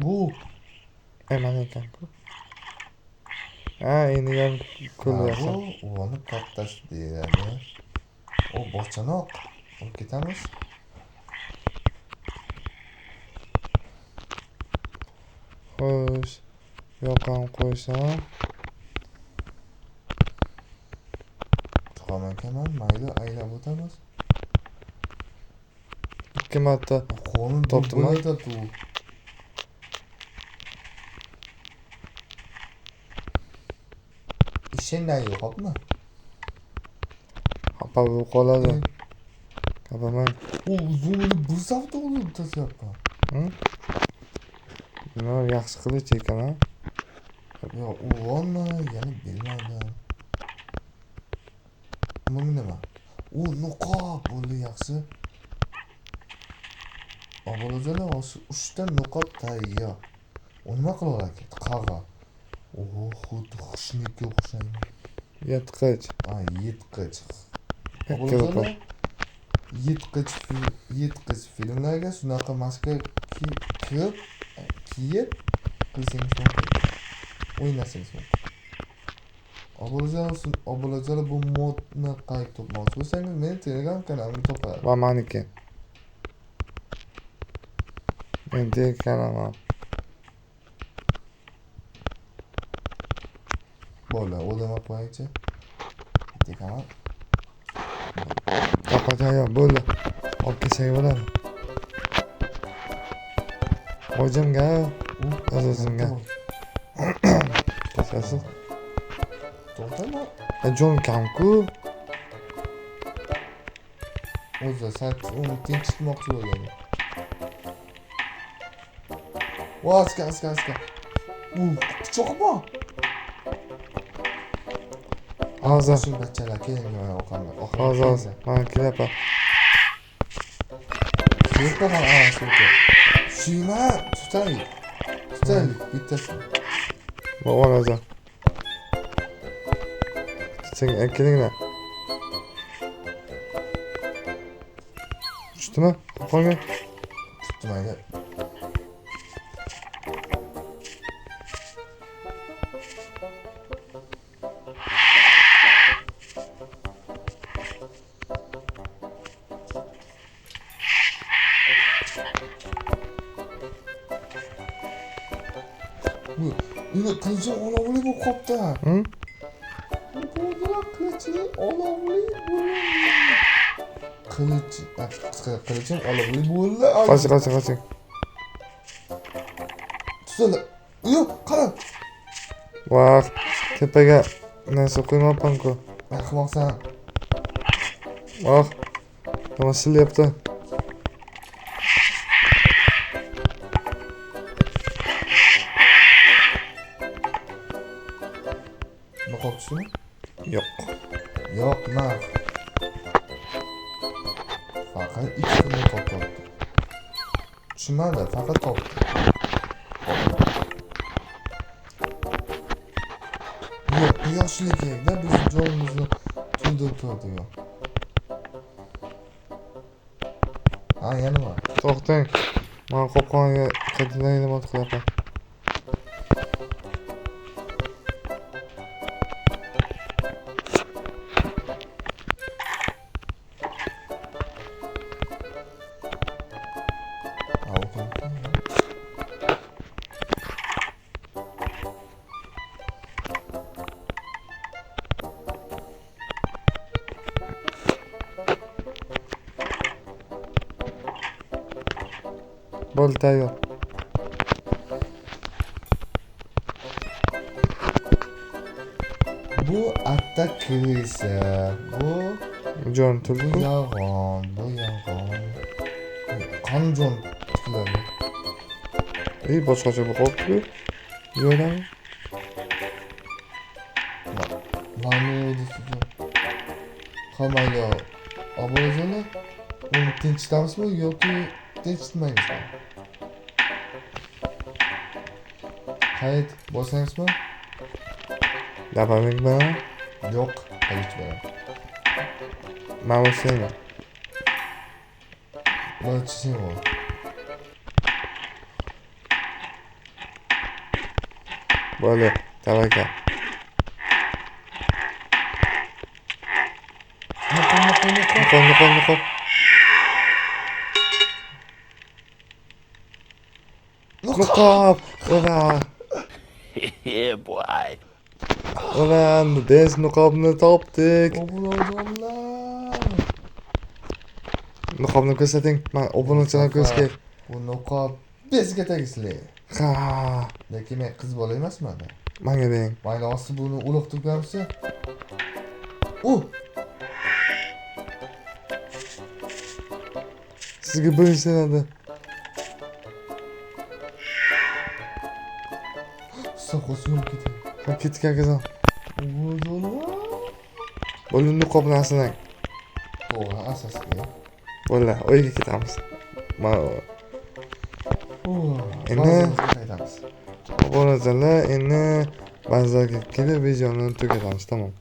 Bu
Mana ekan-ku. Ha, endi ham ko'ryapsan.
bu uni kattasi deyiladi. O bochanoq. Olib ketamiz.
Xo'sh. Yoqam qo'ysam.
Chiqaman, mayli aylab o'tamiz.
2 marta
Qo'lim
topdimmi?
bu. Ishingdan yo'qmi?
Xafa bo'lib qoladi. Xafaman.
U uzunini bir safda olib tashlabman.
Nima yaxshi qilich ekan, ha?
Yo, uvolma, yana bilmadim. Bu nima? U nuqob bo'ldi yaxshi. Avvalo'zala 3 ta nuqob tayyor. U nima qilar ekan? Qag'a. Oho, xuddi xushnikka o'xshaydi.
Yetqich.
Yetqich.
Avvalo'zala
Yetqich filmlarga shunaqa maska kiyib qilsangiz mumkin. O'ynasangiz mumkin. Avvalo'zala bu modni qayta topmoqchi bo'lsangiz, meni Telegram kanalimga topasiz.
Va meniki. Men kanalim.
Bo'ldi, o'dama qo'yaychi. Tekaman.
Tayyor bo'ldi. Olib kelsak bo'ladi. Hojamga, azizimga. Kesasiz.
To'xtama.
Jon kamku.
O'zi uni tinchitmoqchi bo'lgan. Aska. Pichoq bor.
Hozir.
Shu bachalar keling mana o'qaman.
Hozir. Mana kelyapman.
Shima, tutaylik. Bittasi.
Bo'g'on hozir. Sen kelinglar. Tushdimi? Qolgan.
Tutdi mayli. Uni qilichim olovli bo'lib qopti. Bu qilichim olovli bo'ldi. Qilichim olovli bo'ldi.
Qoching.
Tutdi. Yo'q, qara.
Voh, tepaga narsa qo'ymabman-ku.
Ahmoqsan.
Voh. Nima silyapti?
Qo'qishmi?
Yo'q.
Yo'qman. Faqat ikkita topdi. Tushunmadi, faqat topdi. Yo'q, yoshlik kerakda biz jonimizni to'ldirib turadigan. Yana bor.
To'xtang. Men qopqonga qaytadan iltimos qilyapman. Bo'ldi, tayyor.
Bu atta kirisa, bu
Jon
bu
turku.
yog'on, bu yog'on. Qanjon tikiladi.
Boshqacha bo'lib qolibdi-ku. Jo'rami?
Mana deysiz. Hammaga obozini uni tinchitamizmi yoki tinchitmaymizmi? Qayt bosangizmi?
Gapimik bilan
Yo'q, qayt bilan.
mana seni.
Bo'lchisi bor.
Bo'ldi, tavakkal. Niqob. Niqob. Ura.
Yeah, boy.
Ulan, biz niqobni topdik.
Obunajonlar.
Niqobni ko'rsating. Men obunachilar ko'zga.
Bu niqob bizga tegishli.
Ha.
Lekin men qiz bola emasman.
Menga bering.
Mayli osti buni uloq turganmisa.
Sizga bo'ysunadi.
Soqosim ketdi.
Ketgan qizim.
Obunajonlar.
Bo'ldi, niqobni aslang.
To'g'ri, asosga.
Bo'ldi, uyga ketamiz. Endi
Qaytamiz.
obunachilar endi bazarga kelib videoni tugatamiz, tamom.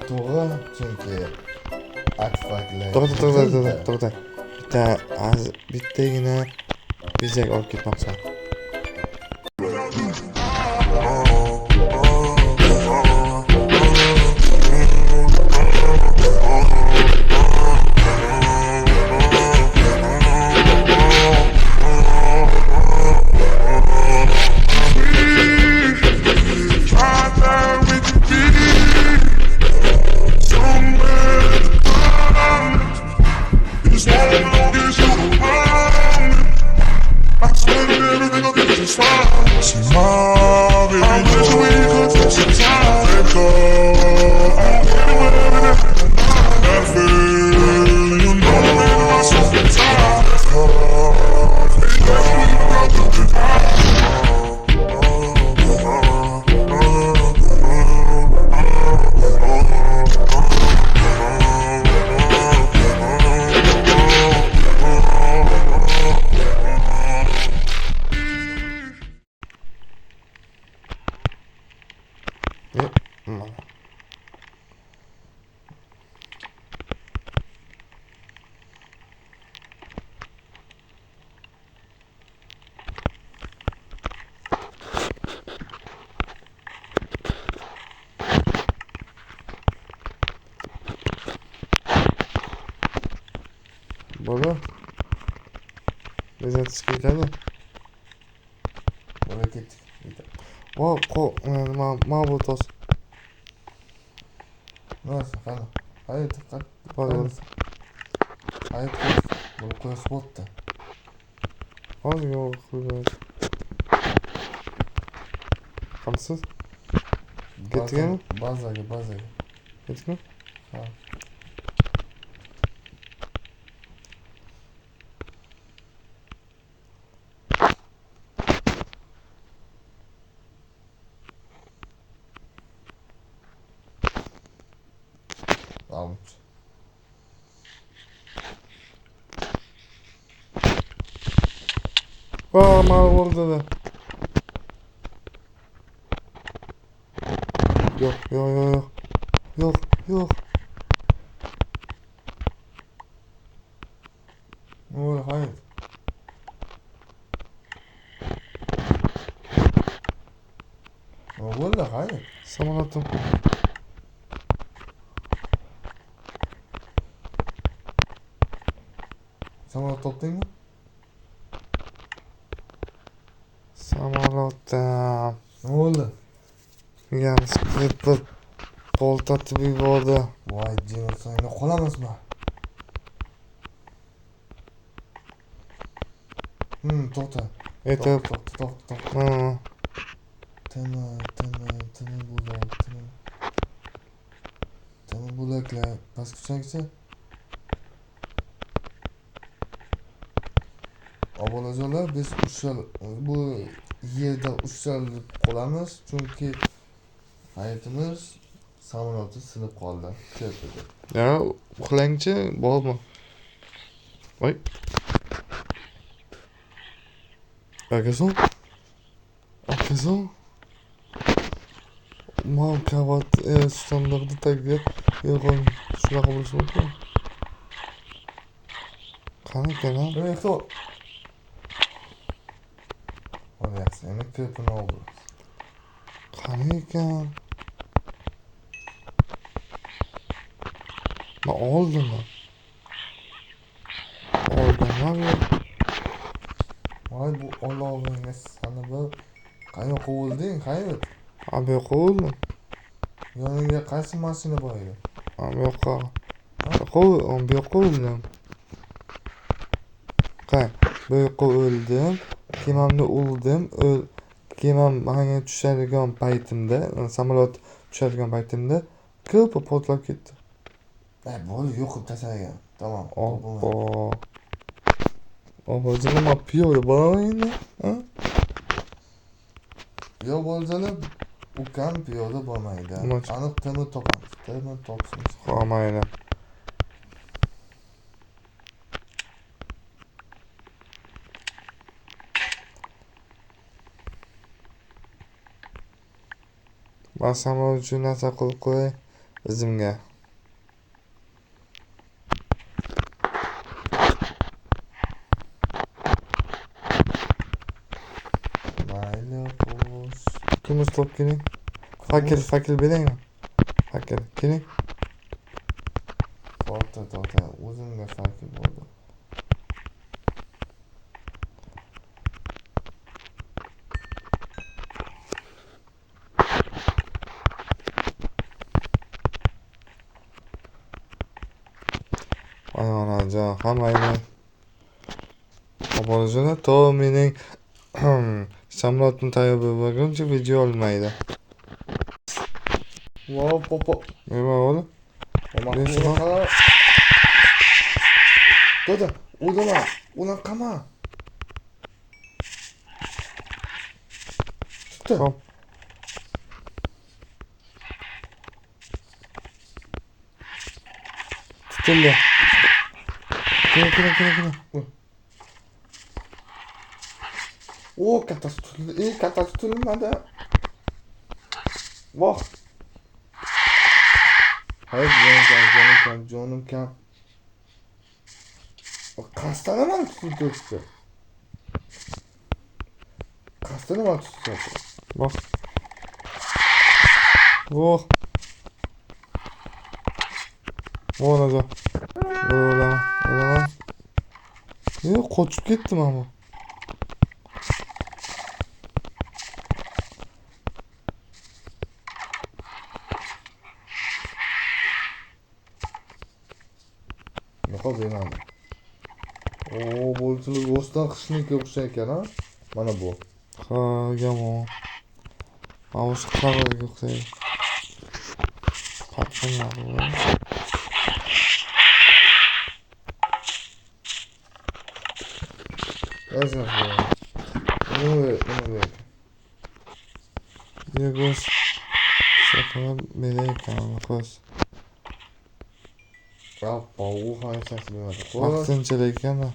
To'g'ri, chunki artefaklar.
To'xta. Bittagina bezak olib ketmoqchiman. Bola. Bezatish ketadi.
Bola ketdik.
Bu tos.
Nasıl? Qani? Hayır, diqqat.
Bo'ldi.
Hayır, bunu qo'yib bo'pti.
Hozir yo'q qo'yib. Qamsiz? Ketganmi?
Bazaga.
Ketgan?
Ha. Almış.
Mal oldu da. Yok.
Ne oluyor? Hayır. Ne oluyor? Hayır.
Samolotum.
Samolyot toplayayım mı?
Samolotum.
Ne oldu?
Yalnız bir poltatı bir oldu.
Vay canına, sen ne qolamazma. To'xta.
Aytib.
To'xta.
Ha.
Tini bo'lak, tini bo'laklar. Pastki. Obolajonlar, biz bu yerda ushlalib qolamiz, chunki hayitimiz samolyoti sinib qoldi. Ko'pida.
Ya, uxlangchi, bormi? Voy. Akason? Man kavat standartda tagiga yig'on shunaqa bo'lishi mumkin. Qani ekan ha?
Xo. Olyapsiz, endi ko'pini oldi.
Qani ekan? Men oldimmi? Oldimmi?
Voy, bu Allohimga sana bu qayoqqa o'lding, Hayit?
Abi yo'q o'ldim.
Yoningda qaysi mashina bor edi?
Abi yo'qqa. Bu yoqqa o'ldim. Bu yoqqa o'ldim. Kemamni urdim. Kemam menga tushadigan paytimda, samolyot tushadigan paytimda ko'pi portlab ketdi.
Bo'ldi, yo'qib tashlagan. Tamam.
O'zim nima piyoda boraman endi? Ha?
Yo'q bo'lsalar, ukam piyoda bo'lmaydi. Aniq temir topamiz. Temir topishimiz.
Ha, mayli. Men samolyot uchun narsa qilib qo'yay o'zimga.
Mayli, xo'sh.
Kumush top keling. Fakir beraymi? Fakir, keling.
To'xta. O'zimga fakir bo'ldi.
Onajon, hammayni obolajonlar to mening samolyotni tayyor bo'lmaguncha video olmaydi.
Voy, popo.
Nima bo'ldi?
To'xta, ular qama.
Hop. Tutildi. Keling.
Kattasi tutildi. Kattasi tutilmadi. Voh. Hayır, canım kam. Qasddan ham tutdi.
Bak. Oh. Onajon. O'laman. Qochib ketdim ama.
Yo'q deyman. Bo'lchilik o'stan qishnikiga o'xshaydi ekan, ha? Mana bu.
Ha, yomon. Mana shu qog'ozga o'xshaydi. Qattiqroq. Go'sht saqlab beraykan, xo'sh.
Yappa, u haysasi bo'ladi.
Vaqtinchalik ekan-da.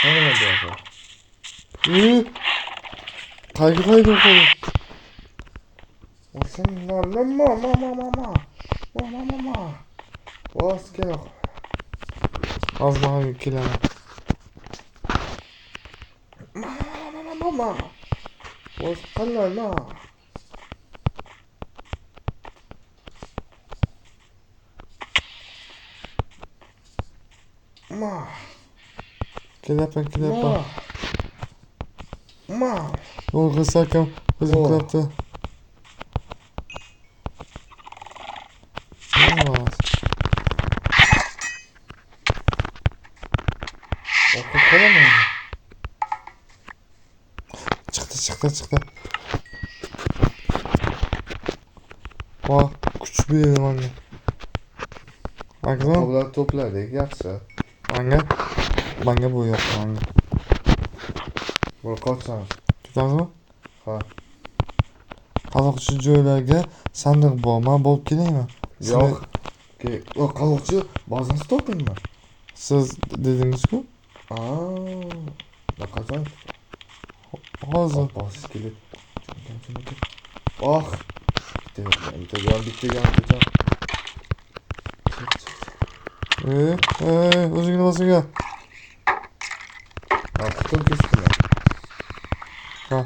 Nima bo'ldi?
Qayga qo'yding qo'ydi?
Sen mama. Voz kerak.
Ozmag'im kelaman.
Mama. Voz qilma.
Kelapan.
Ma.
Yo'lga sakam o'zim kiribdi.
O'qib qolaman.
Chiqdi. Voh, kuch berdi menga. Makron,
O'qiblar to'pladik, yaxshi.
menga bu yoqdi menga.
Bo'l qochsamiz.
Tutadimi?
Ha.
Qazoqchi joylarga sandiq bor. Men bo'lib kelaymi?
Yo'q. Yo'q, qazoqchi ba'zan topingmi?
Siz dedingiz-ku?
Qachon?
Hozir.
Bosh kelib. Oh. Bitta jon.
O'zingni bosingga.
Qutib kesdimi?
Ha.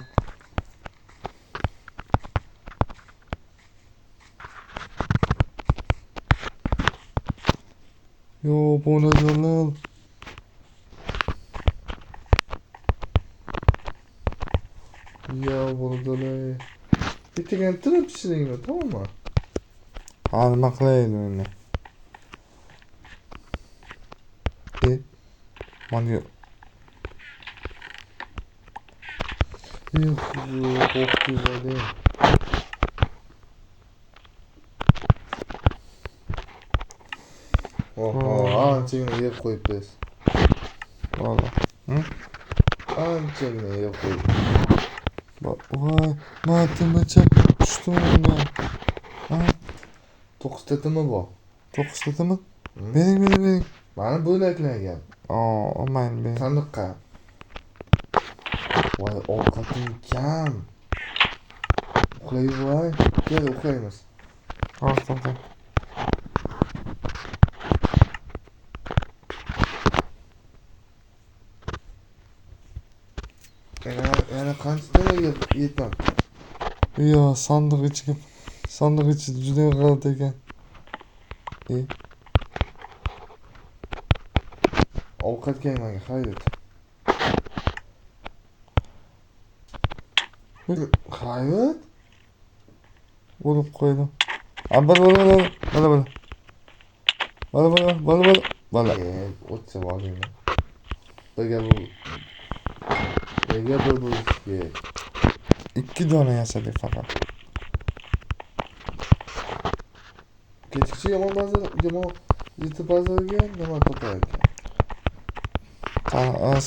Yo, bona jonlar.
Ya bo'ldi. Bittagan turib pishiringmi, tamommi?
Ha, nima qilaydi endi? Menga
Qo'rqdim. Anchagina yeb qo'yibmiz.
Valla.
Anchagina yeb qo'yib.
Voy, matemacha tushdim unga. Ha,
9 timi bor.
9 tatimi? Bering.
Mani bo'laklagan.
Olmayman bering.
Sandiqqa. Voy, ovqating kam. Uxlay voy. Kel uxlaymiz.
To'xta.
Yana qancha yetmabdi.
Yo, sandiq ichi juda g'alati ekan.
Ovqat kelmagan, hayır. Hayır.
Urib qo'ydim. Bala.
O'tsa bo'lingmi? Birga bo'lishga.
2 dona yasadik faqat.
Kechikchi yomon yetib bozorga nima topar ekan.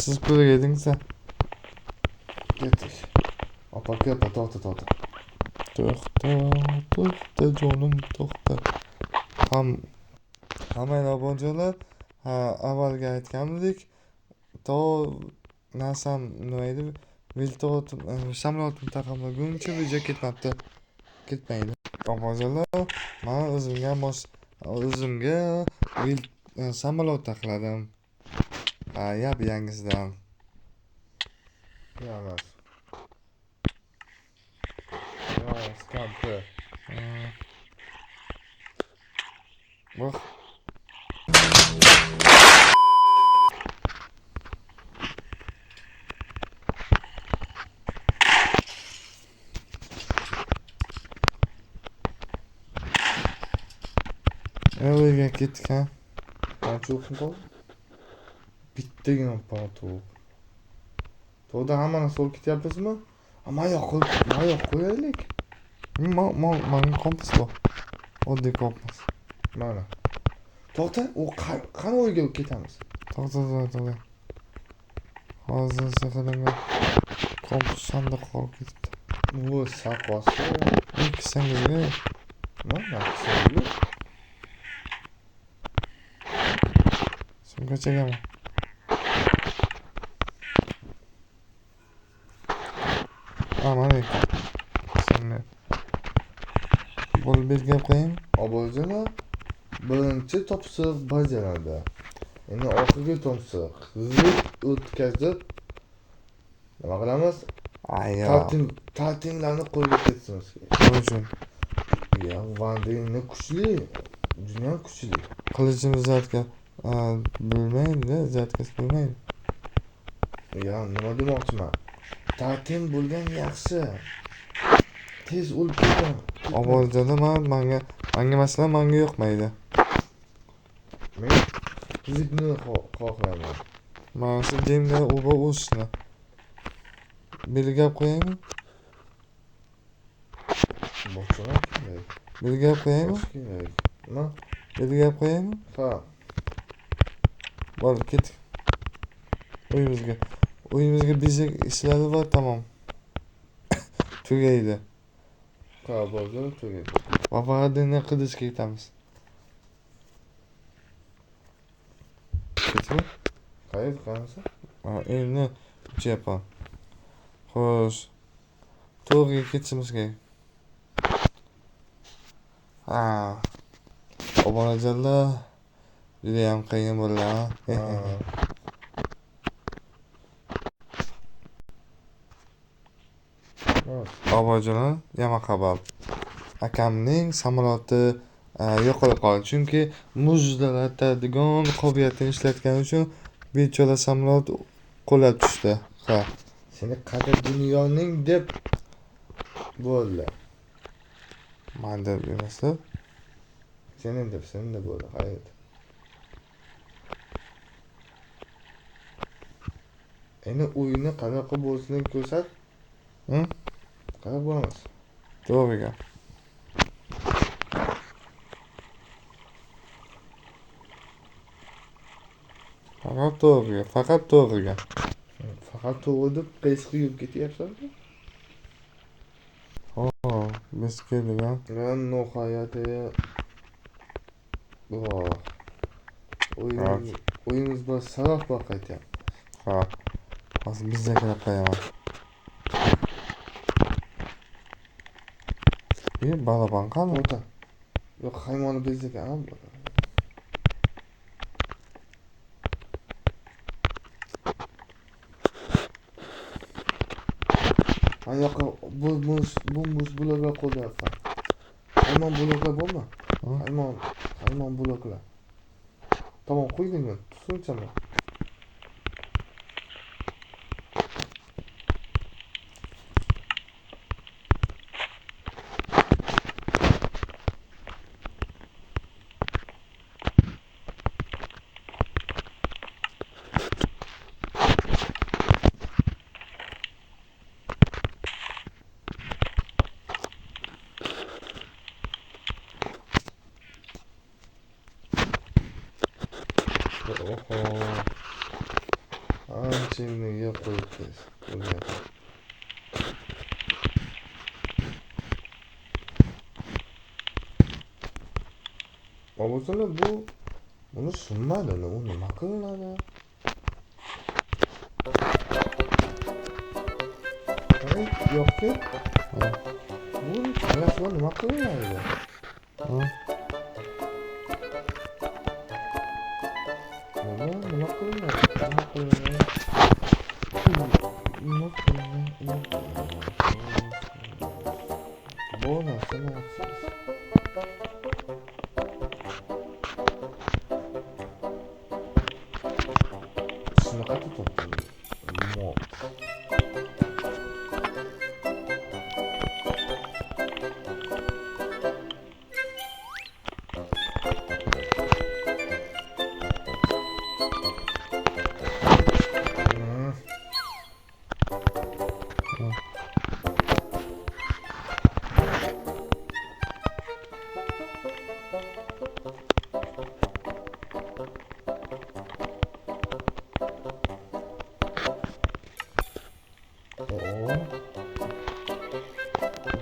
Siz ko'rga edingiz-a?
Ketdik. To'xta.
To'xta jonim, to'xta. Hamma obunchilar, avvalgi aytgandik, narsam nima edi? Samolyotim taqamaguncha video ketmaydi. Obunchilar, men o'zimga samolyot taqladim. Yangisidan.
Yamas. Skampi.
Bak. Evga ketdik ha.
Qancha o'qim qoldi? Bittagina to'q. To'da hammani so'l ketyapmizmi? Mayoq qo'yaylik.
Mana kompas bor. Oddiy kompas.
Mana. To'xta, u qani o'yga ketamiz?
To'xta. Hozir saqlangan kompas sandiq qolib ketibdi.
Bu saqosi.
Kisangizga.
Mana kisangizga.
Sumkachagami? Mana senga bo'lib bergan qo'ying.
Obojana birinchi topsiq bajaradi. Endi oxirgi topsiq o'tkazib nima qilamiz? Ta'tinglarni qo'yib ketamiz.
Nima uchun?
Ya, vandingni kuchli. Juda kuchli.
Qilichni uzatgan bo'lmaydi, uzatgisi bo'lmaydi.
Ya, nima demoqchiman? Ta'ting bo'lgan yaxshi. Tez o'lib ketadi.
Obojada menga masalan menga yoqmaydi.
Men fizikni xohlayman.
Mana shu demlar oba o'shni. Belgilab qo'yaymi?
Boshqa kerak.
Belgilab qo'yaymi?
Bosh kerak. Nima?
Belgilab qo'yaymi?
Ha.
Bo'ldi, ketdik. Uyimizga. Uyimizga bezak ishlari va tamom. Tugaydi.
Ha, bozor tugaydi.
Va faqatgina qidishga ketamiz. Ketmi?
Qayerga qarasan?
Ha, endi uchyapman. Xo'sh. To'g'riga ketishimiz kerak. Ha. Obonajonlar judayam qiyin bo'ladi. Obonajonlar yana xabar. Akamning samolyoti yo'qolib qoldi. Chunki mujlar atadigan qobiliyatini ishlatgani uchun bechora samolyot qulab tushdi. Ha.
Seni qadr dunyoning deb bo'ldi.
Men deb emasda.
Seni deb bo'ldi. Hayır. Endi o'yinni qanaqa bo'lishini ko'rsat.
Hm?
Qanaqa bo'lamiz?
To'g'riga. Faqat to'g'riga, faqat to'g'riga.
Faqat to'g'ri deb pesqi yurib ketyapsan-ku.
Biz kelgan.
Men nihoyatda o'yinimiz bir saroq bor qaytyapti.
Ha. Hozir bizga kirib qo'yaman. Balaban qani?
O'ta. Yo'q, haymoni bizga ham. Ayoqqa bu bloklar qo'yapman. Haymon bloklar bo'lma. Haymon bloklar. Tamam, qo'ydingmi? Tushunchami? Anchingni yeb qo'yibsiz. Babasini buni tushunmadi. U nima qilinadi? Yo'q-ku. Bu qarashlar nima qilinadi? Nima qilinadi? Bu narsani aytsangiz. Shunaqa tutibdi.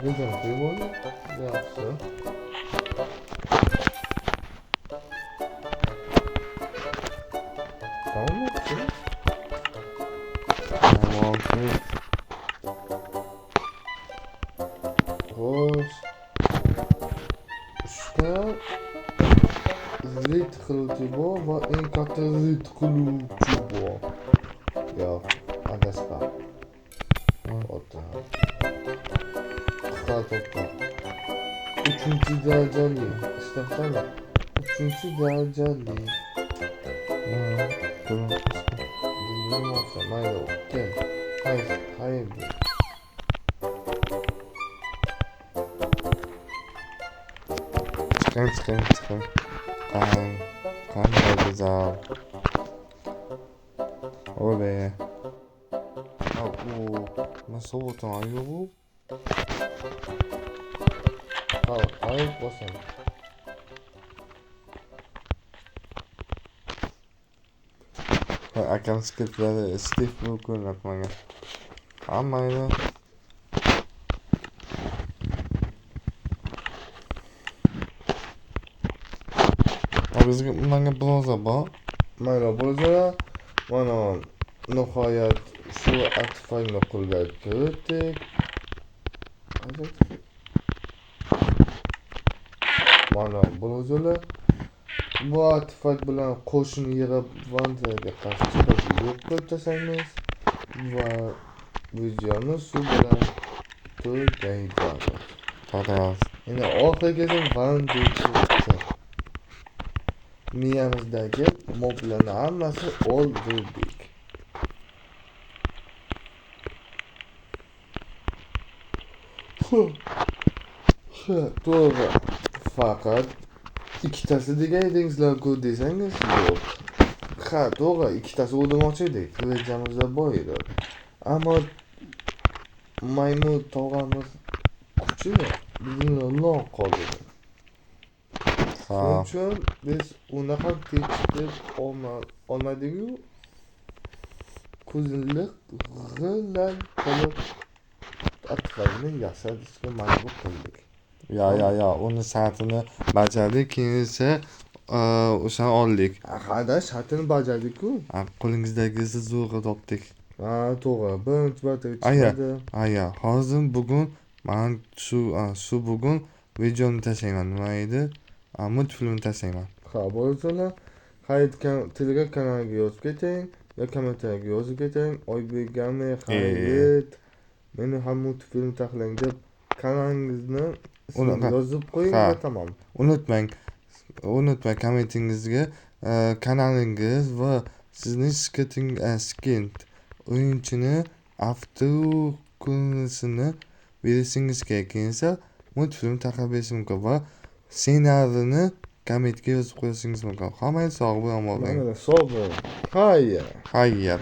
Güzel bir oyun yaptı. Tamam mı?
Tamam.
Hoş. İşte zil tıkılıcı bu ve en katı zil tıkılıcı bu. Yok, adaspa. Otta. Topla. 3. dereceli. İşte sana. 3. dereceli.
Tamam.
Bilmem olsa. Mayda o. Gel. Hayır.
Çıkın. Kan güzel. Oley. Men sovuqdan yo'q.
Ayıp bosan.
Akam skriptlari Steve bu ko'rinadi menga. Hammayni bizga menga bloza bor.
Mana bo'lsa, mana nihoyat shu artefakni qo'lga kiritdik. Mana bo'lsa, bu artefak bilan qo'shin yig'ib Vanzaga qarshi chiqib yo'q qilib tashlaymiz va videomiz shu bilan tugaydi.
Xolos.
Endi oxirgisi Vanza miyamizdagi moblarni hammasi o'ldirdik. To'g'ri. Faqat ikkitasi deganingizlar-ku desangiz yo'q. Ha, to'g'ri, ikkitasi o'ldirmoqchi edik. Rejamizda bor edi. Ammo maymun tog'amiz kuchi bizni lol qoldirdi. Shuning uchun biz unaqa tekshirib olmadik-ku. Ko'zlik g'illar qilib artefakni yasashga majbur qildik.
Ya, uni shartini bajardik, keyin esa o'shani oldik.
Hada shartini bajardik-ku.
Qo'lingizdagini zo'rg'a topdik.
Ha, to'g'ri. Birinchi marta
Aya,
chiqmadi.
hozir bugun men shu bugun videoni tashlayman. Nima edi? Multfilmni tashlayman.
Ha, bo'lsalar, Telegram kanaliga yozib keting, yo kommentariyga yozib keting. Oybekami, Xayrit, meni ham multfilm taxlang deb kanalingizni ismini yozib qo'ying va tamom.
Unutmang kommentingizga kanalingiz va sizning skint o'yinchini avtokunisini berishingiz kerak. Keyin esa multfilm tahlil berish mumkin va ssenariyni kommentga yozib qo'yishingiz mumkin. Hammangiz sog' bo'ling.
Sog' bo'ling. Hayya.
Hayya.